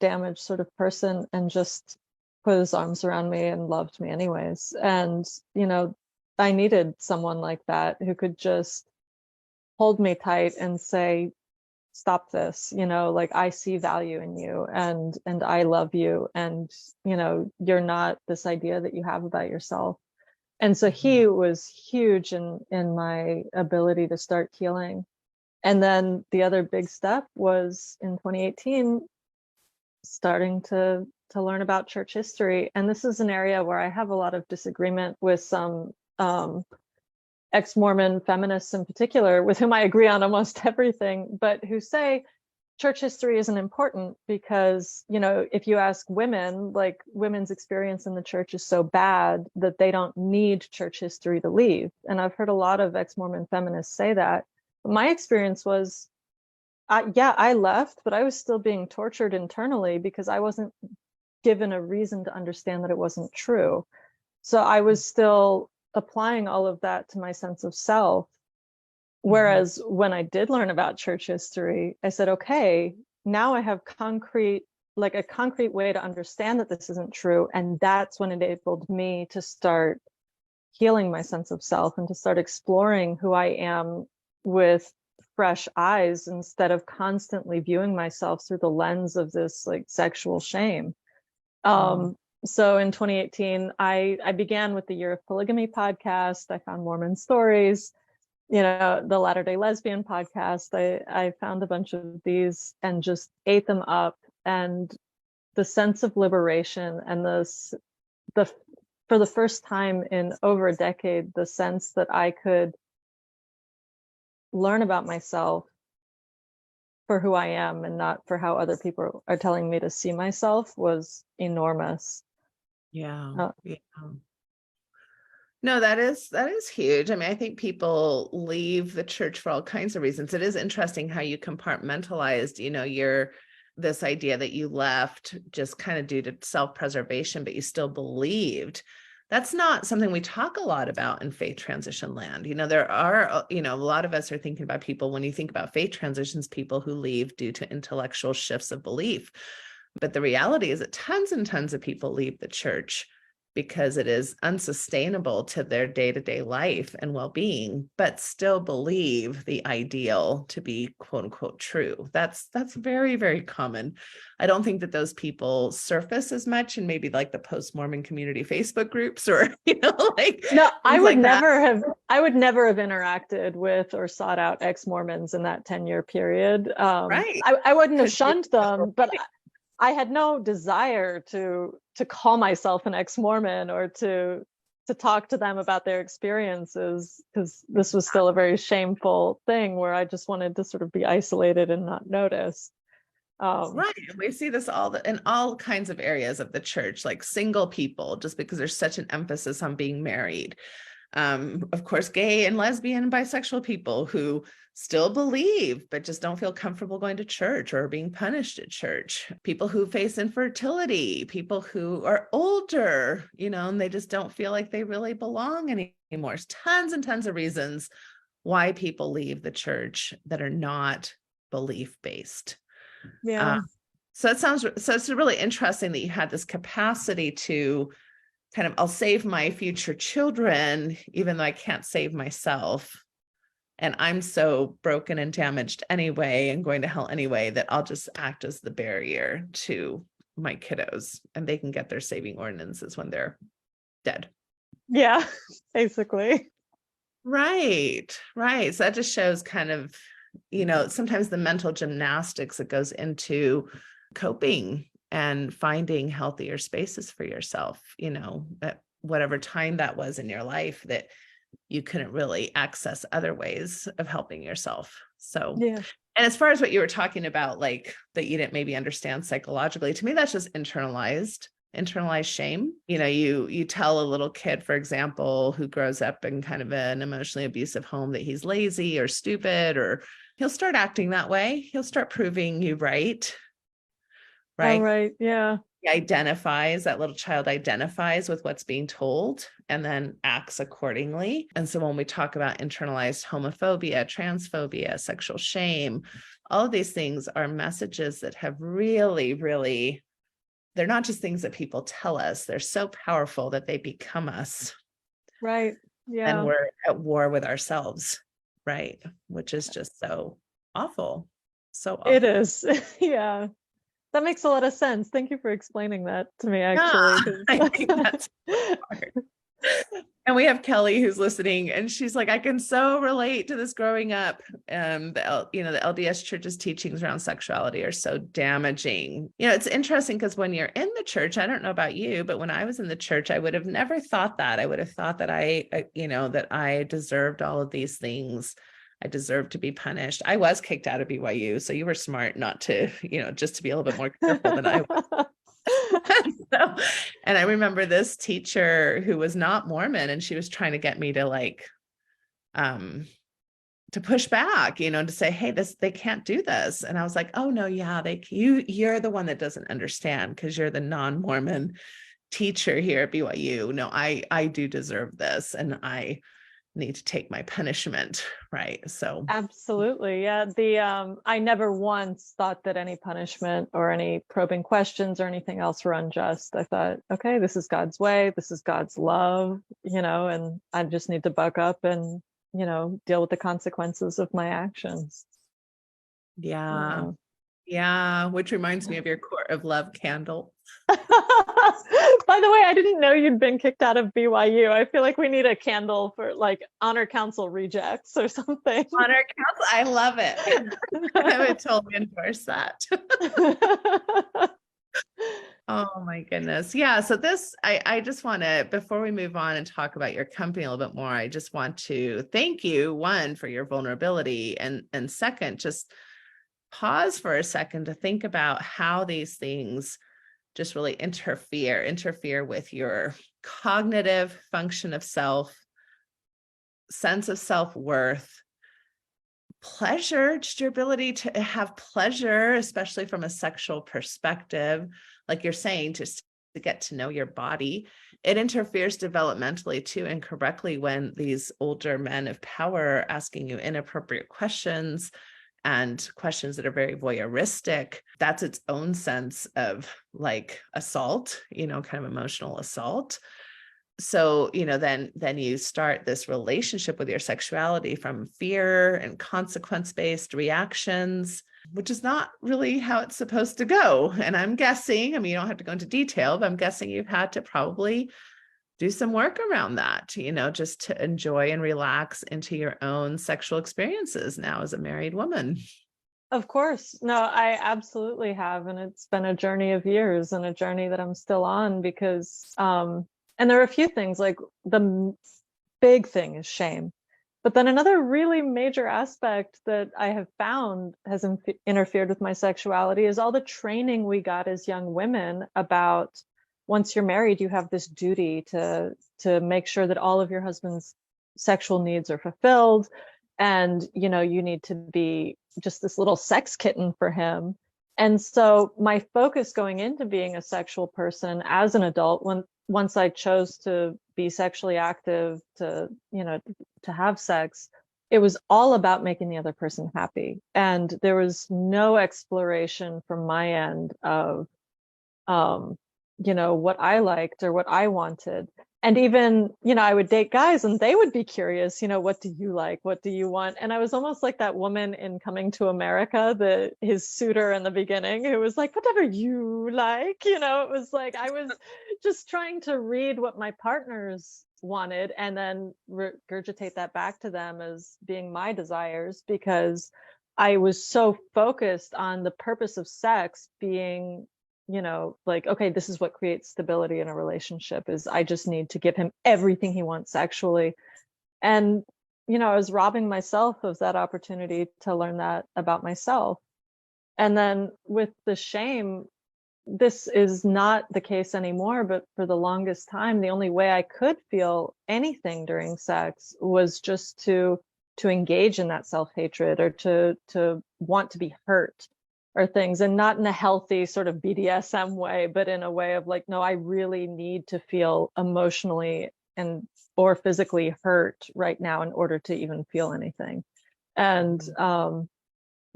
damaged sort of person, and just put his arms around me and loved me anyways. And, I needed someone like that who could just hold me tight and say, stop this, like I see value in you, and I love you, and you're not this idea that you have about yourself. And so he was huge in my ability to start healing. And then the other big step was in 2018 starting to learn about church history. And this is an area where I have a lot of disagreement with some ex-Mormon feminists in particular, with whom I agree on almost everything, but who say church history isn't important because, if you ask women, like women's experience in the church is so bad that they don't need church history to leave. And I've heard a lot of ex-Mormon feminists say that. My experience was, I left, but I was still being tortured internally because I wasn't given a reason to understand that it wasn't true. So I was still applying all of that to my sense of self. Whereas when I did learn about church history, I said, okay, now I have a concrete way to understand that this isn't true. And that's when it enabled me to start healing my sense of self and to start exploring who I am with fresh eyes instead of constantly viewing myself through the lens of this like sexual shame. So in 2018, I began with the Year of Polygamy podcast. I found Mormon stories, the Latter-day Lesbian podcast. I found a bunch of these and just ate them up. And the sense of liberation and for the first time in over a decade, the sense that I could learn about myself for who I am and not for how other people are telling me to see myself was enormous. Yeah. No, that is huge. I mean, I think people leave the church for all kinds of reasons. It is interesting how you compartmentalized, this idea that you left just kind of due to self-preservation, but you still believed. That's not something we talk a lot about in faith transition land. There are, a lot of us are thinking about people, when you think about faith transitions, people who leave due to intellectual shifts of belief. But the reality is that tons and tons of people leave the church because it is unsustainable to their day-to-day life and well-being, but still believe the ideal to be quote unquote true. That's very, very common. I don't think that those people surface as much in maybe like the post-Mormon community Facebook groups or, No, I would never have interacted with or sought out ex-Mormons in that 10-year period. Right. I wouldn't have shunned them, but I had no desire to call myself an ex-Mormon or to talk to them about their experiences, because this was still a very shameful thing where I just wanted to sort of be isolated and not notice. Right. We see this in all kinds of areas of the church, like single people, just because there's such an emphasis on being married. Of course, gay and lesbian and bisexual people who still believe, but just don't feel comfortable going to church or being punished at church. People who face infertility, people who are older, and they just don't feel like they really belong anymore. There's tons and tons of reasons why people leave the church that are not belief-based. Yeah. So it's really interesting that you had this capacity to kind of, I'll save my future children, even though I can't save myself. And I'm so broken and damaged anyway, and going to hell anyway, that I'll just act as the barrier to my kiddos, and they can get their saving ordinances when they're dead. Yeah, basically. Right. So that just shows kind of, sometimes the mental gymnastics that goes into coping and finding healthier spaces for yourself, at whatever time that was in your life that you couldn't really access other ways of helping yourself. So, yeah. And as far as what you were talking about, like that you didn't maybe understand psychologically, to me, that's just internalized shame. You tell a little kid, for example, who grows up in kind of an emotionally abusive home that he's lazy or stupid, or he'll start acting that way. He'll start proving you right. Right. Oh, right. Yeah. That little child identifies with what's being told and then acts accordingly. And so when we talk about internalized homophobia, transphobia, sexual shame, all of these things are messages that have really, really, they're not just things that people tell us. They're so powerful that they become us. Right. Yeah. And we're at war with ourselves. Right. Which is just so awful. So awful. It is. Yeah. That makes a lot of sense. Thank you for explaining that to me, actually. Yeah, I think that's hard. And we have Kelly who's listening, and she's like, I can so relate to this growing up. The LDS church's teachings around sexuality are so damaging. It's interesting because when you're in the church, I don't know about you, but when I was in the church, I would have never thought that. I would have thought that that I deserved all of these things. I deserved to be punished. I was kicked out of BYU, so you were smart not to, just to be a little bit more careful than I was. And I remember this teacher who was not Mormon, and she was trying to get me to to push back, to say, hey, they can't do this. And I was like, oh no, yeah, you're the one that doesn't understand because you're the non-Mormon teacher here at BYU. No, I do deserve this, and I need to take my punishment, right? So absolutely, yeah. I never once thought that any punishment or any probing questions or anything else were unjust. I thought, okay, this is God's way, this is God's love, and I just need to buck up and deal with the consequences of my actions. Yeah. Which reminds me of your Court of Love candle. By the way, I didn't know you'd been kicked out of BYU. I feel like we need a candle for like honor council rejects or something. Honor council, I love it. I would totally endorse that. Oh my goodness. Yeah. So I just want to, before we move on and talk about your company a little bit more, I just want to thank you, one, for your vulnerability, and second, just pause for a second to think about how these things just really interfere with your cognitive function of self, sense of self-worth, pleasure, just your ability to have pleasure, especially from a sexual perspective, like you're saying, just to get to know your body. It interferes developmentally too, incorrectly, when these older men of power are asking you inappropriate questions and questions that are very voyeuristic. That's its own sense of like assault, kind of emotional assault. So, then you start this relationship with your sexuality from fear and consequence-based reactions, which is not really how it's supposed to go. And I'm guessing, you don't have to go into detail, but I'm guessing you've had to probably do some work around that, just to enjoy and relax into your own sexual experiences now as a married woman. Of course. No, I absolutely have. And it's been a journey of years, and a journey that I'm still on, because, and there are a few things, like the big thing is shame. But then another really major aspect that I have found has interfered with my sexuality is all the training we got as young women about, once you're married, you have this duty to make sure that all of your husband's sexual needs are fulfilled. And, you need to be just this little sex kitten for him. And so my focus going into being a sexual person as an adult, once I chose to be sexually active, to have sex, it was all about making the other person happy. And there was no exploration from my end of, what I liked or what I wanted. And even, I would date guys and they would be curious, what do you like? What do you want? And I was almost like that woman in Coming to America, his suitor in the beginning, who was like, whatever you like, it was like, I was just trying to read what my partners wanted and then regurgitate that back to them as being my desires, because I was so focused on the purpose of sex being, like, okay, this is what creates stability in a relationship, is I just need to give him everything he wants sexually. And, I was robbing myself of that opportunity to learn that about myself. And then with the shame, this is not the case anymore, but for the longest time, the only way I could feel anything during sex was just to engage in that self-hatred, or to want to be hurt or things, and not in a healthy sort of BDSM way, but in a way of like, no, I really need to feel emotionally or physically hurt right now in order to even feel anything. And, on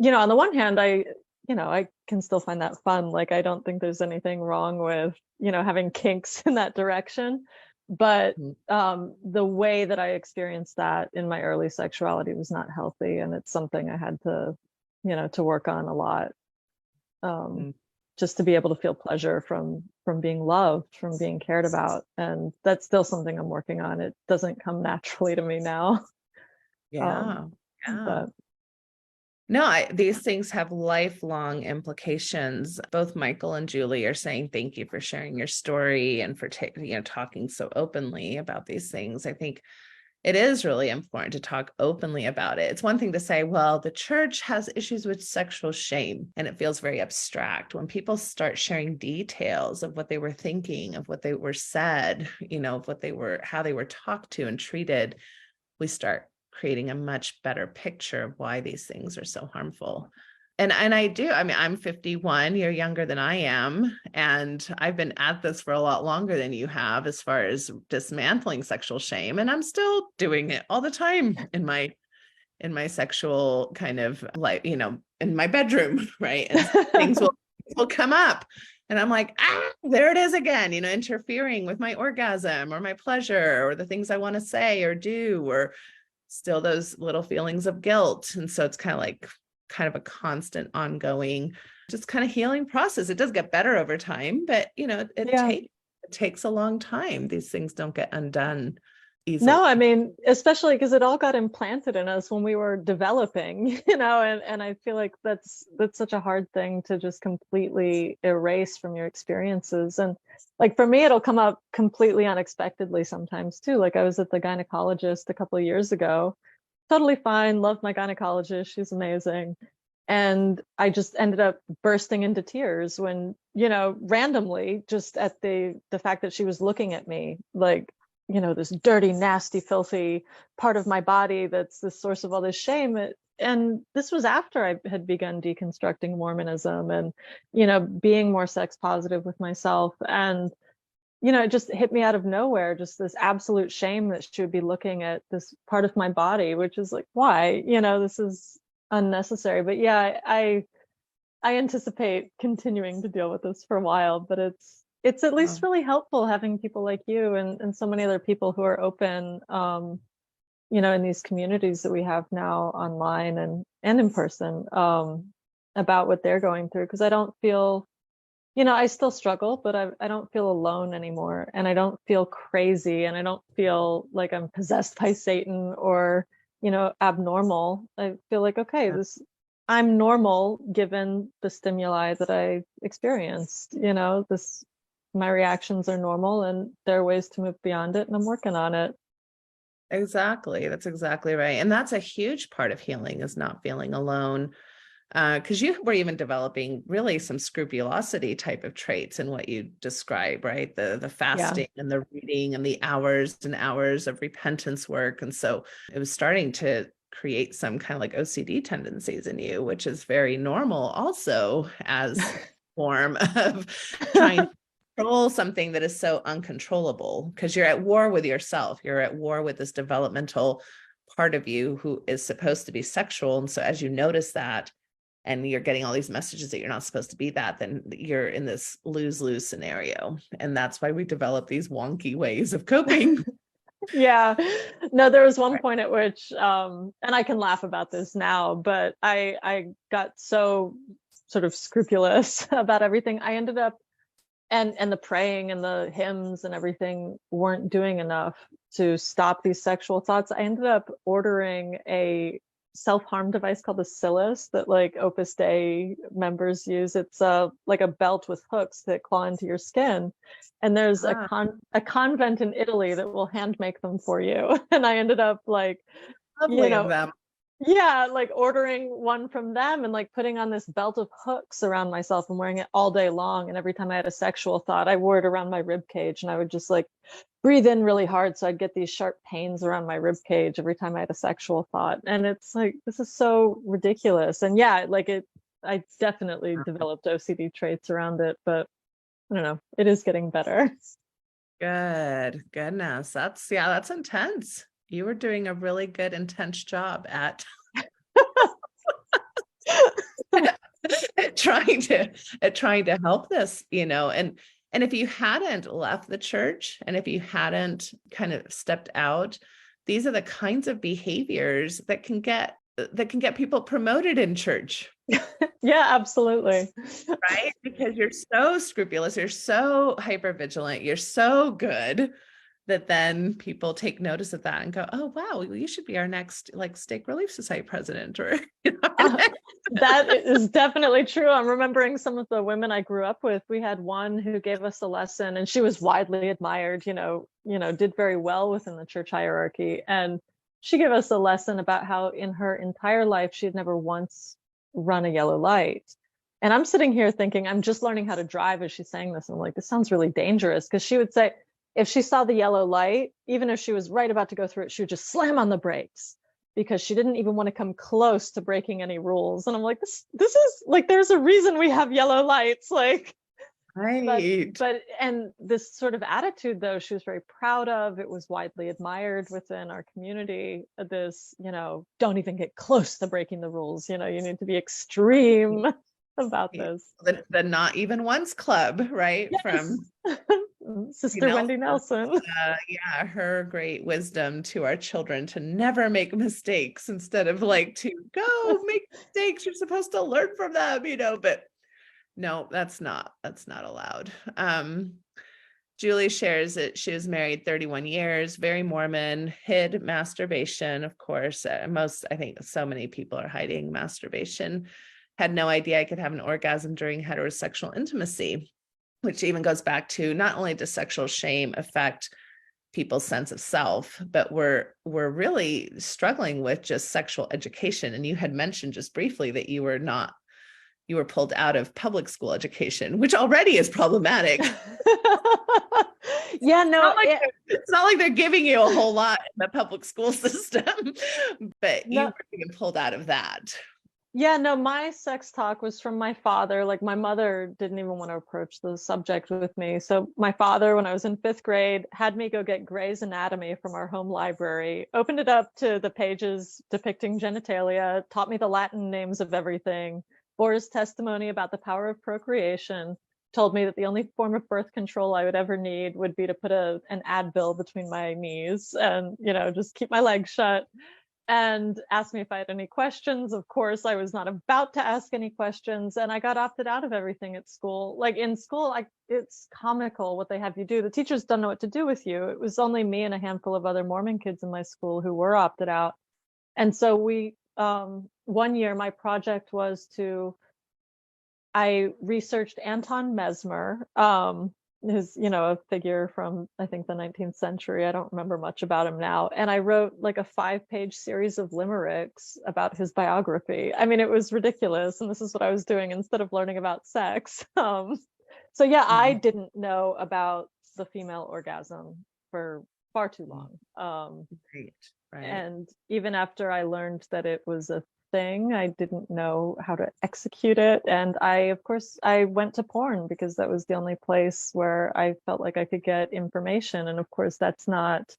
the one hand, I can still find that fun. Like, I don't think there's anything wrong with, having kinks in that direction. But the way that I experienced that in my early sexuality was not healthy. And it's something I had to, to work on a lot. just to be able to feel pleasure from being loved, from being cared about. And that's still something I'm working on. It doesn't come naturally to me now. Yeah. But No, these things have lifelong implications. Both Michael and Julie are saying thank you for sharing your story and for talking so openly about these things. I think it is really important to talk openly about it. It's one thing to say, well, the church has issues with sexual shame, and it feels very abstract. When people start sharing details of what they were thinking, of what they were said, of how they were talked to and treated, we start creating a much better picture of why these things are so harmful. And I'm 51, you're younger than I am. And I've been at this for a lot longer than you have as far as dismantling sexual shame. And I'm still doing it all the time in my sexual kind of in my bedroom, right? And things will come up. And I'm like, there it is again, interfering with my orgasm or my pleasure or the things I want to say or do, or still those little feelings of guilt. And so it's kind of a constant ongoing, just kind of healing process. It does get better over time, but it takes a long time. These things don't get undone easily. No, I mean, especially because it all got implanted in us when we were developing, and I feel like that's such a hard thing to just completely erase from your experiences. And like for me, it'll come up completely unexpectedly sometimes too. Like I was at the gynecologist a couple of years ago, totally fine, love my gynecologist, she's amazing. And I just ended up bursting into tears when, randomly, just at the fact that she was looking at me like, this dirty, nasty, filthy part of my body that's the source of all this shame. And this was after I had begun deconstructing Mormonism and, being more sex positive with myself. And, it just hit me out of nowhere, just this absolute shame that she would be looking at this part of my body, which is like, why? This is unnecessary. But yeah, I anticipate continuing to deal with this for a while, but it's at least really helpful having people like you and so many other people who are open, in these communities that we have now online and in person, about what they're going through. Because I don't feel, I still struggle, but I don't feel alone anymore. And I don't feel crazy. And I don't feel like I'm possessed by Satan or, abnormal. I feel like, okay, I'm normal given the stimuli that I experienced, my reactions are normal and there are ways to move beyond it, and I'm working on it. Exactly. That's exactly right. And that's a huge part of healing, is not feeling alone. Because you were even developing really some scrupulosity type of traits in what you describe, right? The fasting and the reading and the hours and hours of repentance work. And so it was starting to create some kind of like OCD tendencies in you, which is very normal also as a form of trying to control something that is so uncontrollable, because you're at war with yourself. You're at war with this developmental part of you who is supposed to be sexual. And so as you notice that, and you're getting all these messages that you're not supposed to be that, then you're in this lose-lose scenario. And that's why we develop these wonky ways of coping. Yeah. No, there was one point at which, and I can laugh about this now, but I got so sort of scrupulous about everything. I ended up, and the praying and the hymns and everything weren't doing enough to stop these sexual thoughts. I ended up ordering a self-harm device called the Silas that like Opus Dei members use. It's like a belt with hooks that claw into your skin, and there's a convent in Italy that will hand make them for you. And I ended up like, Lovely of them. Yeah, like ordering one from them and like putting on this belt of hooks around myself and wearing it all day long. And every time I had a sexual thought, I wore it around my rib cage, and I would just like breathe in really hard, so I'd get these sharp pains around my rib cage every time I had a sexual thought. And it's like, this is so ridiculous. And yeah, like I definitely developed OCD traits around it, but I don't know, it is getting better. Goodness. That's intense. You were doing a really good, intense job at trying to help this, and if you hadn't left the church, and if you hadn't kind of stepped out, these are the kinds of behaviors that can get people promoted in church, Yeah, absolutely. Right? Because you're so scrupulous, you're so hyper vigilant, you're so good that then people take notice of that and go, oh, wow, you should be our next like Stake Relief Society president, or our next. That is definitely true. I'm remembering some of the women I grew up with. We had one who gave us a lesson, and she was widely admired, did very well within the church hierarchy. And she gave us a lesson about how in her entire life, she had never once run a yellow light. And I'm sitting here thinking, I'm just learning how to drive as she's saying this. And I'm like, this sounds really dangerous. Because she would say, if she saw the yellow light, even if she was right about to go through it, she would just slam on the brakes because she didn't even want to come close to breaking any rules. And I'm like, this is like, there's a reason we have yellow lights. Like, Right. but and this sort of attitude, though, she was very proud of. It was widely admired within our community. This, don't even get close to breaking the rules. You need to be extreme about this. The Not Even Once Club, right? Yes. From Sister Wendy Nelson. Yeah, her great wisdom to our children to never make mistakes instead of like to go make mistakes. You're supposed to learn from them, but no, that's not allowed. Julie shares that she was married 31 years, very Mormon, hid masturbation, of course. I think so many people are hiding masturbation. Had no idea I could have an orgasm during heterosexual intimacy, which even goes back to not only does sexual shame affect people's sense of self, but we're really struggling with just sexual education. And you had mentioned just briefly that you were pulled out of public school education, which already is problematic. Yeah, no, it's not like they're giving you a whole lot in the public school system, but you were being pulled out of that. Yeah, no, my sex talk was from my father. Like, my mother didn't even want to approach the subject with me. So my father, when I was in 5th grade, had me go get Gray's Anatomy from our home library, opened it up to the pages depicting genitalia, taught me the Latin names of everything, bore his testimony about the power of procreation, told me that the only form of birth control I would ever need would be to put an Advil between my knees and, just keep my legs shut. And asked me if I had any questions. Of course, I was not about to ask any questions, and I got opted out of everything at school. Like, in school, it's comical what they have you do. The teachers don't know what to do with you. It was only me and a handful of other Mormon kids in my school who were opted out. And so one year, my project was I researched Anton Mesmer, who's, a figure from, I think, the 19th century. I don't remember much about him now. And I wrote like a 5-page series of limericks about his biography. I mean, it was ridiculous. And this is what I was doing instead of learning about sex. So yeah, I didn't know about the female orgasm for far too long. Right. And even after I learned that it was a thing, I didn't know how to execute it. And I went to porn because that was the only place where I felt like I could get information. And of course, that's not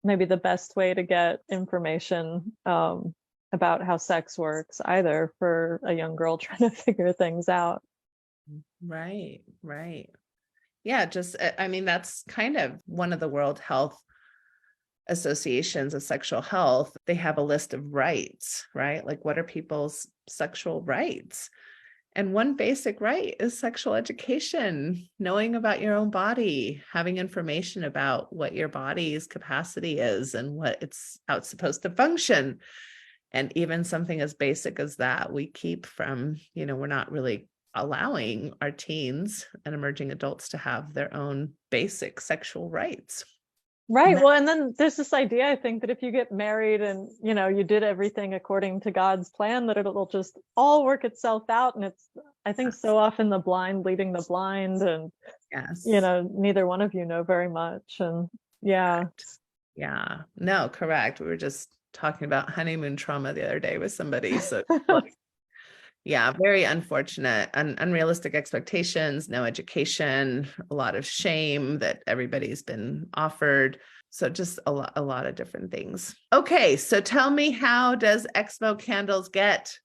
maybe the best way to get information about how sex works either for a young girl trying to figure things out. Right. Yeah, that's kind of one of the World Health associations of sexual health. They have a list of rights, right? Like, what are people's sexual rights? And one basic right is sexual education, knowing about your own body, having information about what your body's capacity is and how it's supposed to function. And even something as basic as that, we keep from, we're not really allowing our teens and emerging adults to have their own basic sexual rights. Right. Well, and then there's this idea, I think, that if you get married and, you did everything according to God's plan, that it'll just all work itself out. And it's, I think, so often the blind leading the blind, and, yes, neither one of you know very much. And yeah. Yeah, no, correct. We were just talking about honeymoon trauma the other day with somebody. So yeah, very unfortunate and unrealistic expectations, no education, a lot of shame that everybody's been offered. So just a lot of different things. Okay, so tell me, how does ExMo Candles get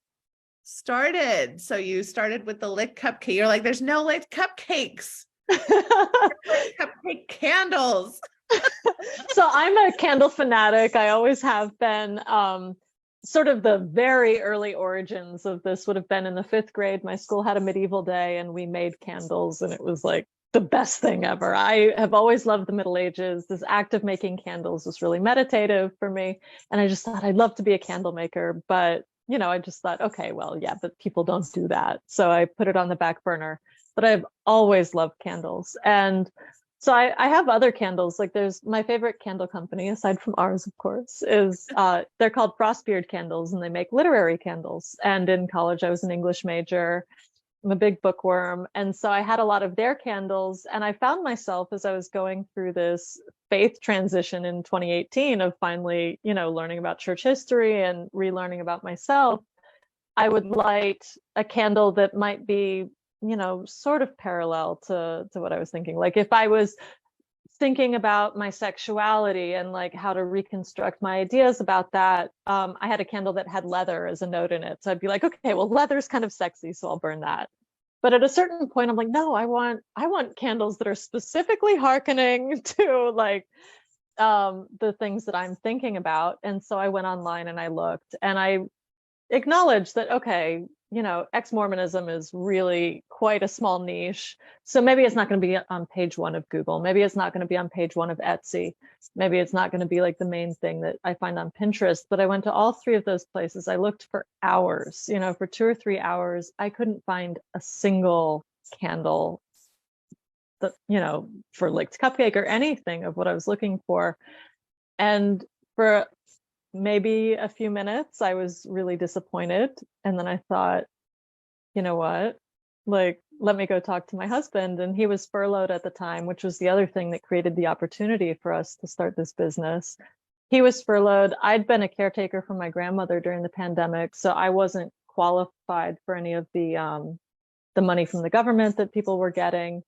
started? So you started with the lit cupcake. You're like, there's no lit cupcakes. Cupcake candles. So I'm a candle fanatic. I always have been. sort of the very early origins of this would have been in the 5th grade. My school had a medieval day and we made candles, and it was like the best thing ever. I have always loved the Middle Ages. This act of making candles was really meditative for me. And I just thought I'd love to be a candle maker. But, I just thought, okay, well, yeah, but people don't do that. So I put it on the back burner. But I've always loved candles. And so I have other candles. Like there's my favorite candle company, aside from ours, of course, is they're called Frostbeard Candles, and they make literary candles. And in college, I was an English major. I'm a big bookworm. And so I had a lot of their candles. And I found myself as I was going through this faith transition in 2018 of finally, learning about church history and relearning about myself. I would light a candle that might be, sort of parallel to what I was thinking. Like if I was thinking about my sexuality and like how to reconstruct my ideas about that, I had a candle that had leather as a note in it. So I'd be like, okay, well, leather's kind of sexy, so I'll burn that. But at a certain point, I'm like, no, I want candles that are specifically hearkening to like the things that I'm thinking about. And so I went online and I looked, and I acknowledged that, okay, ex-Mormonism is really quite a small niche. So maybe it's not going to be on page 1 of Google. Maybe it's not going to be on page 1 of Etsy. Maybe it's not going to be like the main thing that I find on Pinterest. But I went to all 3 of those places. I looked for hours, for 2 or 3 hours. I couldn't find a single candle that, for licked cupcake or anything of what I was looking for. And for maybe a few minutes, I was really disappointed. And then I thought, you know what? Like, let me go talk to my husband. And he was furloughed at the time, which was the other thing that created the opportunity for us to start this business. He was furloughed. I'd been a caretaker for my grandmother during the pandemic, so I wasn't qualified for any of the money from the government that people were getting.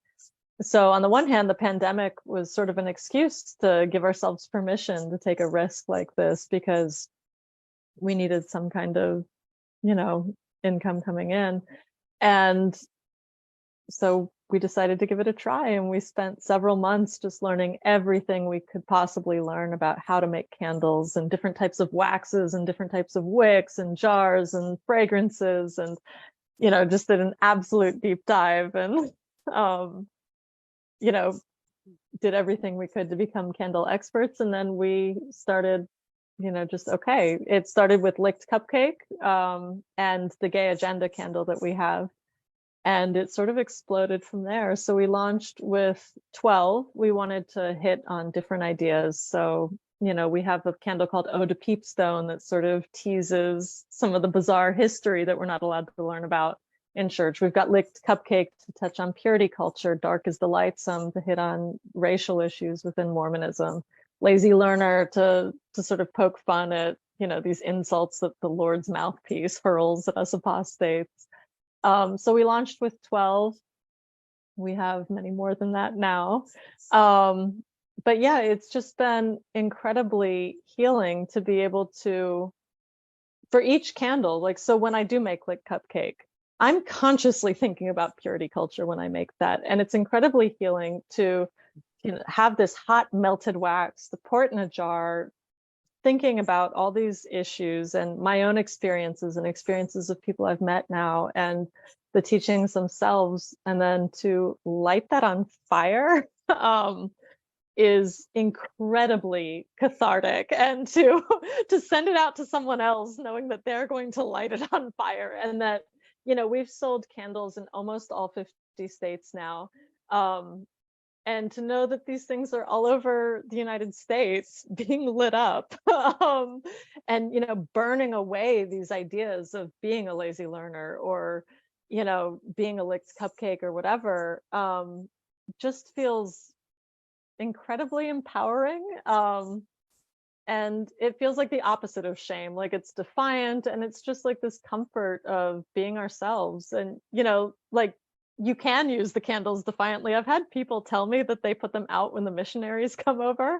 So on the one hand, the pandemic was sort of an excuse to give ourselves permission to take a risk like this, because we needed some kind of, income coming in. And so we decided to give it a try, and we spent several months just learning everything we could possibly learn about how to make candles and different types of waxes and different types of wicks and jars and fragrances, and, just did an absolute deep dive and, did everything we could to become candle experts. And then we started, okay, it started with licked cupcake and the gay agenda candle that we have. And it sort of exploded from there. So we launched with 12. We wanted to hit on different ideas. So, we have a candle called Ode to Peepstone that sort of teases some of the bizarre history that we're not allowed to learn about in church. We've got licked cupcake to touch on purity culture, dark is the lightsome to hit on racial issues within Mormonism, lazy learner to sort of poke fun at, these insults that the Lord's mouthpiece hurls at us apostates. So we launched with 12. We have many more than that now. But yeah, it's just been incredibly healing to be able to, for each candle, like, so when I do make licked cupcake, I'm consciously thinking about purity culture when I make that. And it's incredibly healing to have this hot melted wax, to pour it in a jar, thinking about all these issues and my own experiences and experiences of people I've met now and the teachings themselves. And then to light that on fire is incredibly cathartic, and to send it out to someone else knowing that they're going to light it on fire, and that we've sold candles in almost all 50 states now. And to know that these things are all over the United States being lit up and, burning away these ideas of being a lazy learner or, being a licked cupcake or whatever, just feels incredibly empowering. And it feels like the opposite of shame. Like it's defiant, and it's just like this comfort of being ourselves. And, like you can use the candles defiantly. I've had people tell me that they put them out when the missionaries come over,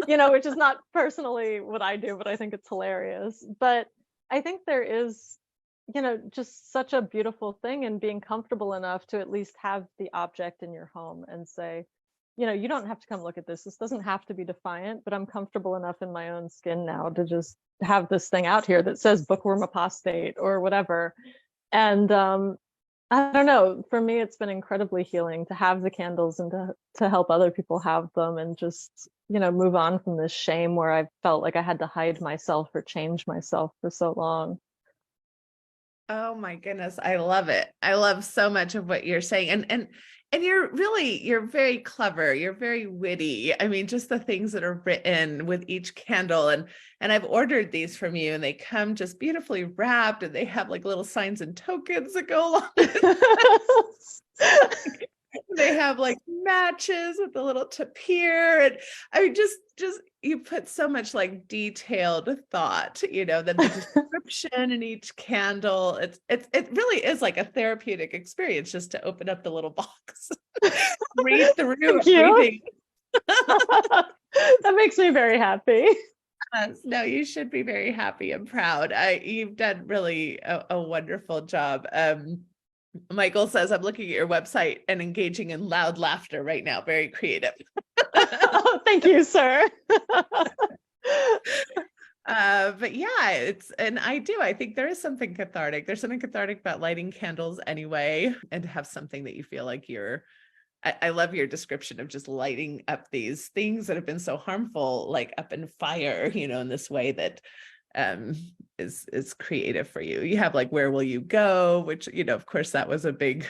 which is not personally what I do, but I think it's hilarious. But I think there is, just such a beautiful thing in being comfortable enough to at least have the object in your home and say, you don't have to come look at this. This doesn't have to be defiant, but I'm comfortable enough in my own skin now to just have this thing out here that says bookworm apostate or whatever. And I don't know, for me, it's been incredibly healing to have the candles and to help other people have them, and just, move on from this shame where I felt like I had to hide myself or change myself for so long. Oh my goodness. I love it. I love so much of what you're saying. And you're very clever. You're very witty. I mean, just the things that are written with each candle. And I've ordered these from you, and they come just beautifully wrapped, and they have like little signs and tokens that go along with it. They have like matches with the little tapir, and I mean, just you put so much like detailed thought, then the description in each candle. It really is like a therapeutic experience just to open up the little box, read through everything. That makes me very happy. No, you should be very happy and proud. You've done really a wonderful job. Michael says, I'm looking at your website and engaging in loud laughter right now. Very creative. Oh, thank you, sir. But yeah, I think there is something cathartic. There's something cathartic about lighting candles anyway, and to have something that you feel like I love your description of just lighting up these things that have been so harmful, like up in fire, in this way that is creative for you. You have like, where will you go? Which, of course, that was a big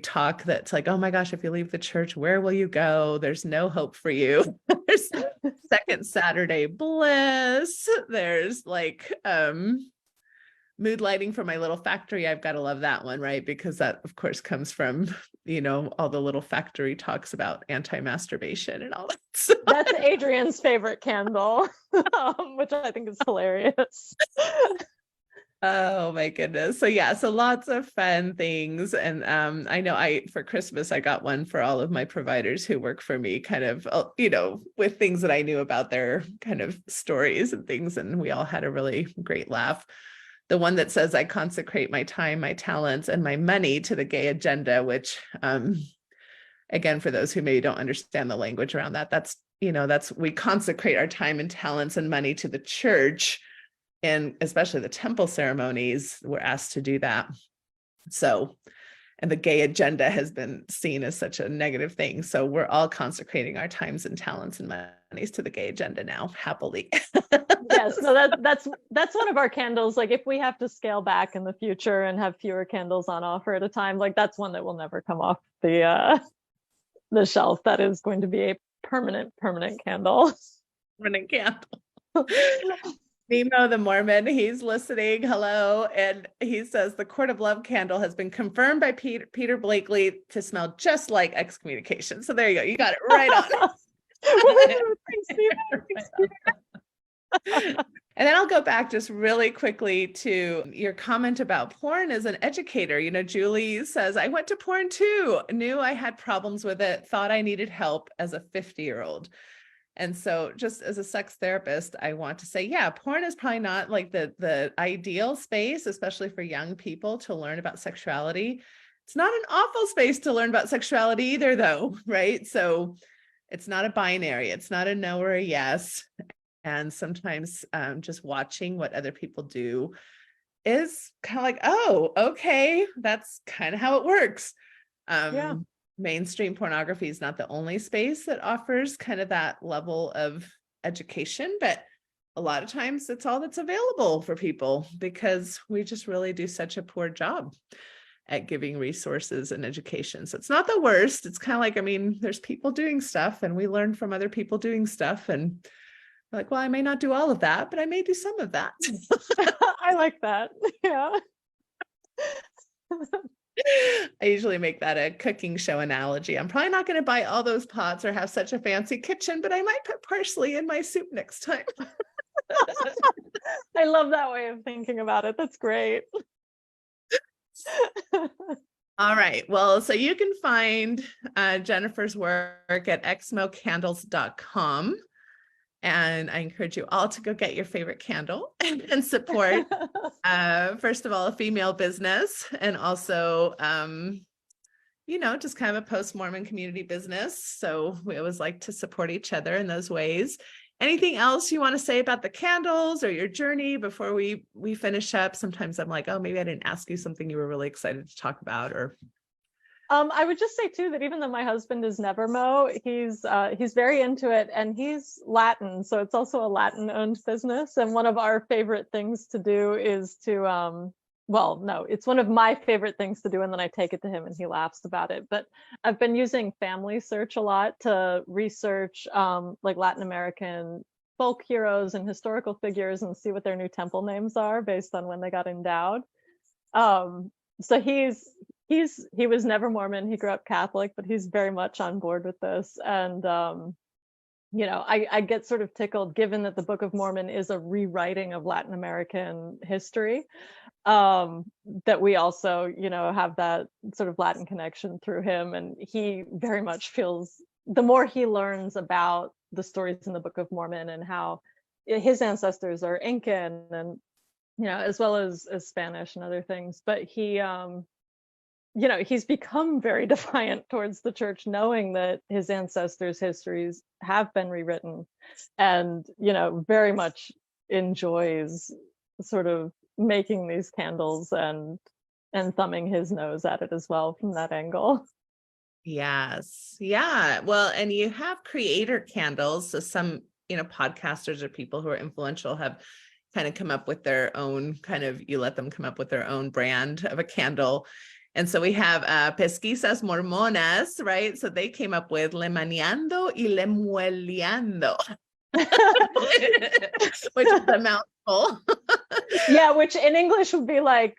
talk that's like, oh my gosh, if you leave the church, where will you go? There's no hope for you. There's second Saturday bliss. There's like mood lighting for my little factory. I've got to love that one, right? Because that, of course, comes from, all the little factory talks about anti-masturbation and all that. So that's Adrian's favorite candle, which I think is hilarious. Oh my goodness. So yeah, so lots of fun things. And I know for Christmas, I got one for all of my providers who work for me, kind of, with things that I knew about their kind of stories and things. And we all had a really great laugh. The one that says, I consecrate my time, my talents, and my money to the gay agenda, which, again, for those who maybe don't understand the language around that, that's we consecrate our time and talents and money to the church, and especially the temple ceremonies, we're asked to do that. So, and the gay agenda has been seen as such a negative thing. So we're all consecrating our times and talents and monies to the gay agenda now, happily. Yes, no, that's one of our candles. Like, if we have to scale back in the future and have fewer candles on offer at a time, like that's one that will never come off the shelf. That is going to be a permanent candle. Permanent candle. Nemo the Mormon, he's listening. Hello. And he says the Court of Love candle has been confirmed by Peter Blakely to smell just like excommunication. So there you go. You got it right on. And then I'll go back just really quickly to your comment about porn as an educator. Julie says, I went to porn too, knew I had problems with it, thought I needed help as a 50-year-old. And so just as a sex therapist, I want to say, yeah, porn is probably not like the ideal space, especially for young people to learn about sexuality. It's not an awful space to learn about sexuality either, though, right? So it's not a binary. It's not a no or a yes. And sometimes just watching what other people do is kind of like, oh, okay, that's kind of how it works. Yeah. Mainstream pornography is not the only space that offers kind of that level of education, but a lot of times it's all that's available for people because we just really do such a poor job at giving resources and education. So it's not the worst. It's kind of like, there's people doing stuff and we learn from other people doing stuff, and like, well, I may not do all of that, but I may do some of that. I like that. Yeah. I usually make that a cooking show analogy. I'm probably not going to buy all those pots or have such a fancy kitchen, but I might put parsley in my soup next time. I love that way of thinking about it. That's great. All right. Well, so you can find Jennifer's work at exmocandles.com. And I encourage you all to go get your favorite candle and support, first of all, a female business, and also, just kind of a post-Mormon community business. So we always like to support each other in those ways. anything else you want to say about the candles or your journey before we finish up? Sometimes I'm like, oh, maybe I didn't ask you something you were really excited to talk about, or. I would just say too that even though my husband is never Mo, he's very into it, and he's Latin, so it's also a Latin-owned business. And one of our favorite things to do is to, well, no, it's one of my favorite things to do, and then I take it to him, and he laughs about it. But I've been using Family Search a lot to research like Latin American folk heroes and historical figures, and see what their new temple names are based on when they got endowed. So he was never Mormon. He grew up Catholic, but he's very much on board with this. And, I get sort of tickled, given that the Book of Mormon is a rewriting of Latin American history, that we also, have that sort of Latin connection through him. And he very much feels, the more he learns about the stories in the Book of Mormon and how his ancestors are Incan and, as well as Spanish and other things, but he's become very defiant towards the church, knowing that his ancestors' histories have been rewritten, and, very much enjoys sort of making these candles and thumbing his nose at it as well from that angle. Yes. Yeah. Well, and you have creator candles. So some, podcasters or people who are influential have kind of come up with their own you let them come up with their own brand of a candle. And so we have Pesquisas Mormonas, right? So they came up with Le Maniando y Le Mueleando, which is a mouthful. Yeah, which in English would be like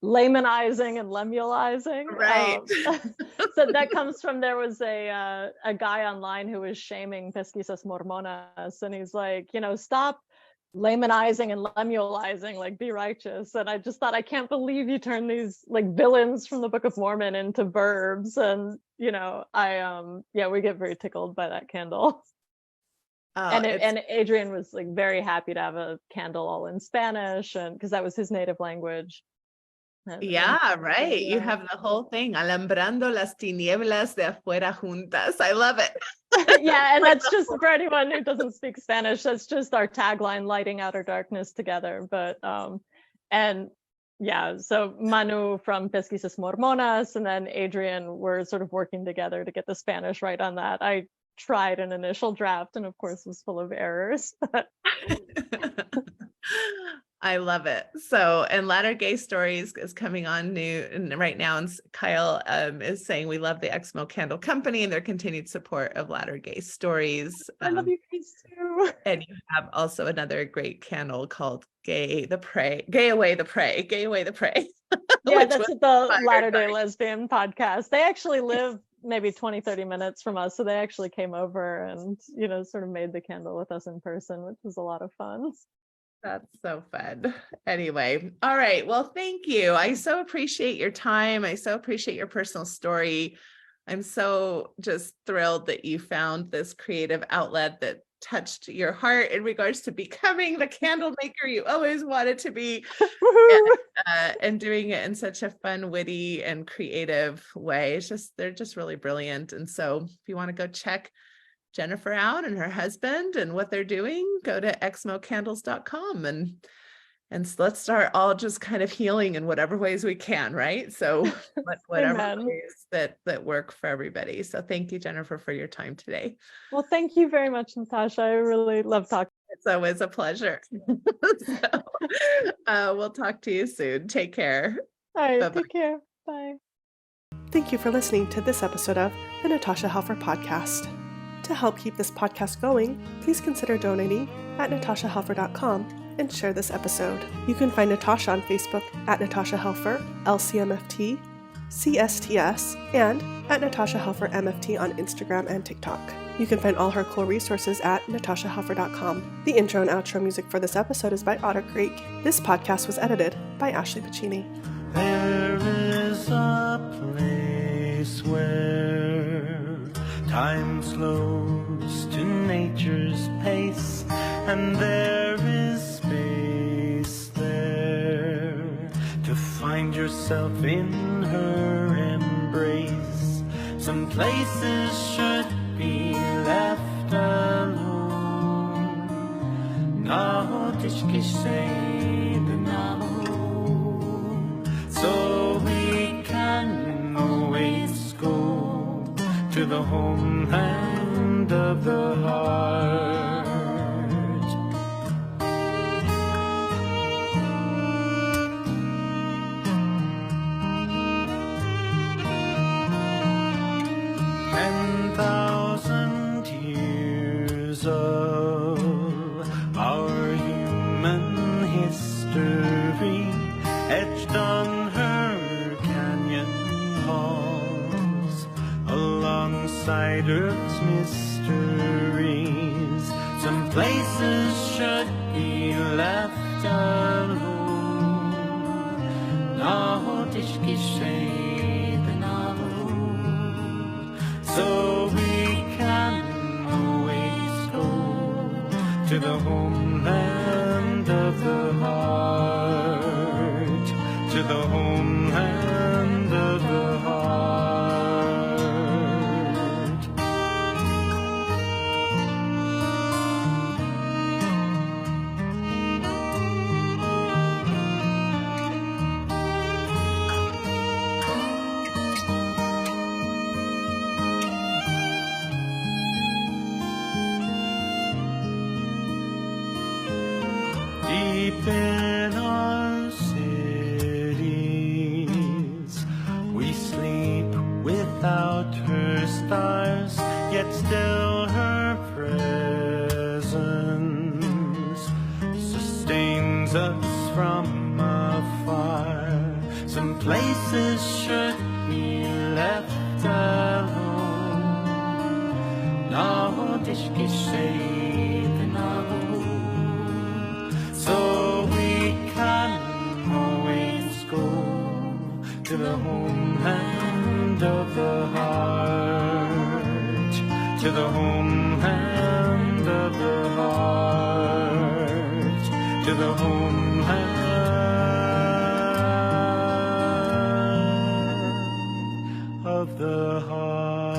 laymanizing and lemulizing. Right. So that comes from, there was a guy online who was shaming Pesquisas Mormonas, and he's like, stop laymanizing and lemulizing, like, be righteous. And I just thought, I can't believe you turn these like villains from the Book of Mormon into verbs. And we get very tickled by that candle. And Adrian was like very happy to have a candle all in Spanish, and because that was his native language. Yeah, right. You have the whole thing, alambrando las tinieblas de afuera juntas. I love it. Yeah, and that's just for anyone who doesn't speak Spanish. That's just our tagline, lighting outer darkness together. But so Manu from Pesquisas Mormonas and then Adrian were sort of working together to get the Spanish right on that. I tried an initial draft and of course was full of errors. I love it. So, and Latter Gay Stories is coming on new and right now. And Kyle is saying, we love the ExMo Candle Company and their continued support of Latter Gay Stories. I love you guys too. And you have also another great candle called Gay Away the Pray. Yeah, that's the Latter Day Lesbian podcast. They actually live maybe 20-30 minutes from us, so they actually came over and sort of made the candle with us in person, which was a lot of fun. That's so fun. Anyway, all right. Well, thank you. I so appreciate your time. I so appreciate your personal story. I'm so just thrilled that you found this creative outlet that touched your heart in regards to becoming the candle maker you always wanted to be, and doing it in such a fun, witty, and creative way. They're just really brilliant. And so if you want to go check Jennifer out and her husband and what they're doing, go to exmocandles.com and let's start all just kind of healing in whatever ways we can, right? So whatever ways that work for everybody. So thank you, Jennifer, for your time today. Well, thank you very much, Natasha. I really love talking. It's always a pleasure. We'll talk to you soon. Take care. All right, Bye-bye. Take care. Bye. Thank you for listening to this episode of the Natasha Helfer Podcast. To help keep this podcast going, please consider donating at natashahelfer.com and share this episode. You can find Natasha on Facebook at Natasha Helfer, LCMFT, CSTS, and at Natasha Helfer MFT on Instagram and TikTok. You can find all her cool resources at natashahelfer.com. The intro and outro music for this episode is by Otter Creek. This podcast was edited by Ashley Pacini. There is a place where time slows to nature's pace, and there is space there to find yourself in her embrace. Some places should be left alone. So we can always go to the homeland of the heart. 10,000 years of our human history etched on her canyon walls, alongside Earth's mysteries. Some places should be left alone. So we can always go to the homeland of the heart, to the homeland of the heart. Deep in our cities, we sleep without her stars, yet still her presence sustains us from afar. Some places should be left alone. So we can always go to the homeland of the heart, to the homeland of the heart, to the homeland of the heart.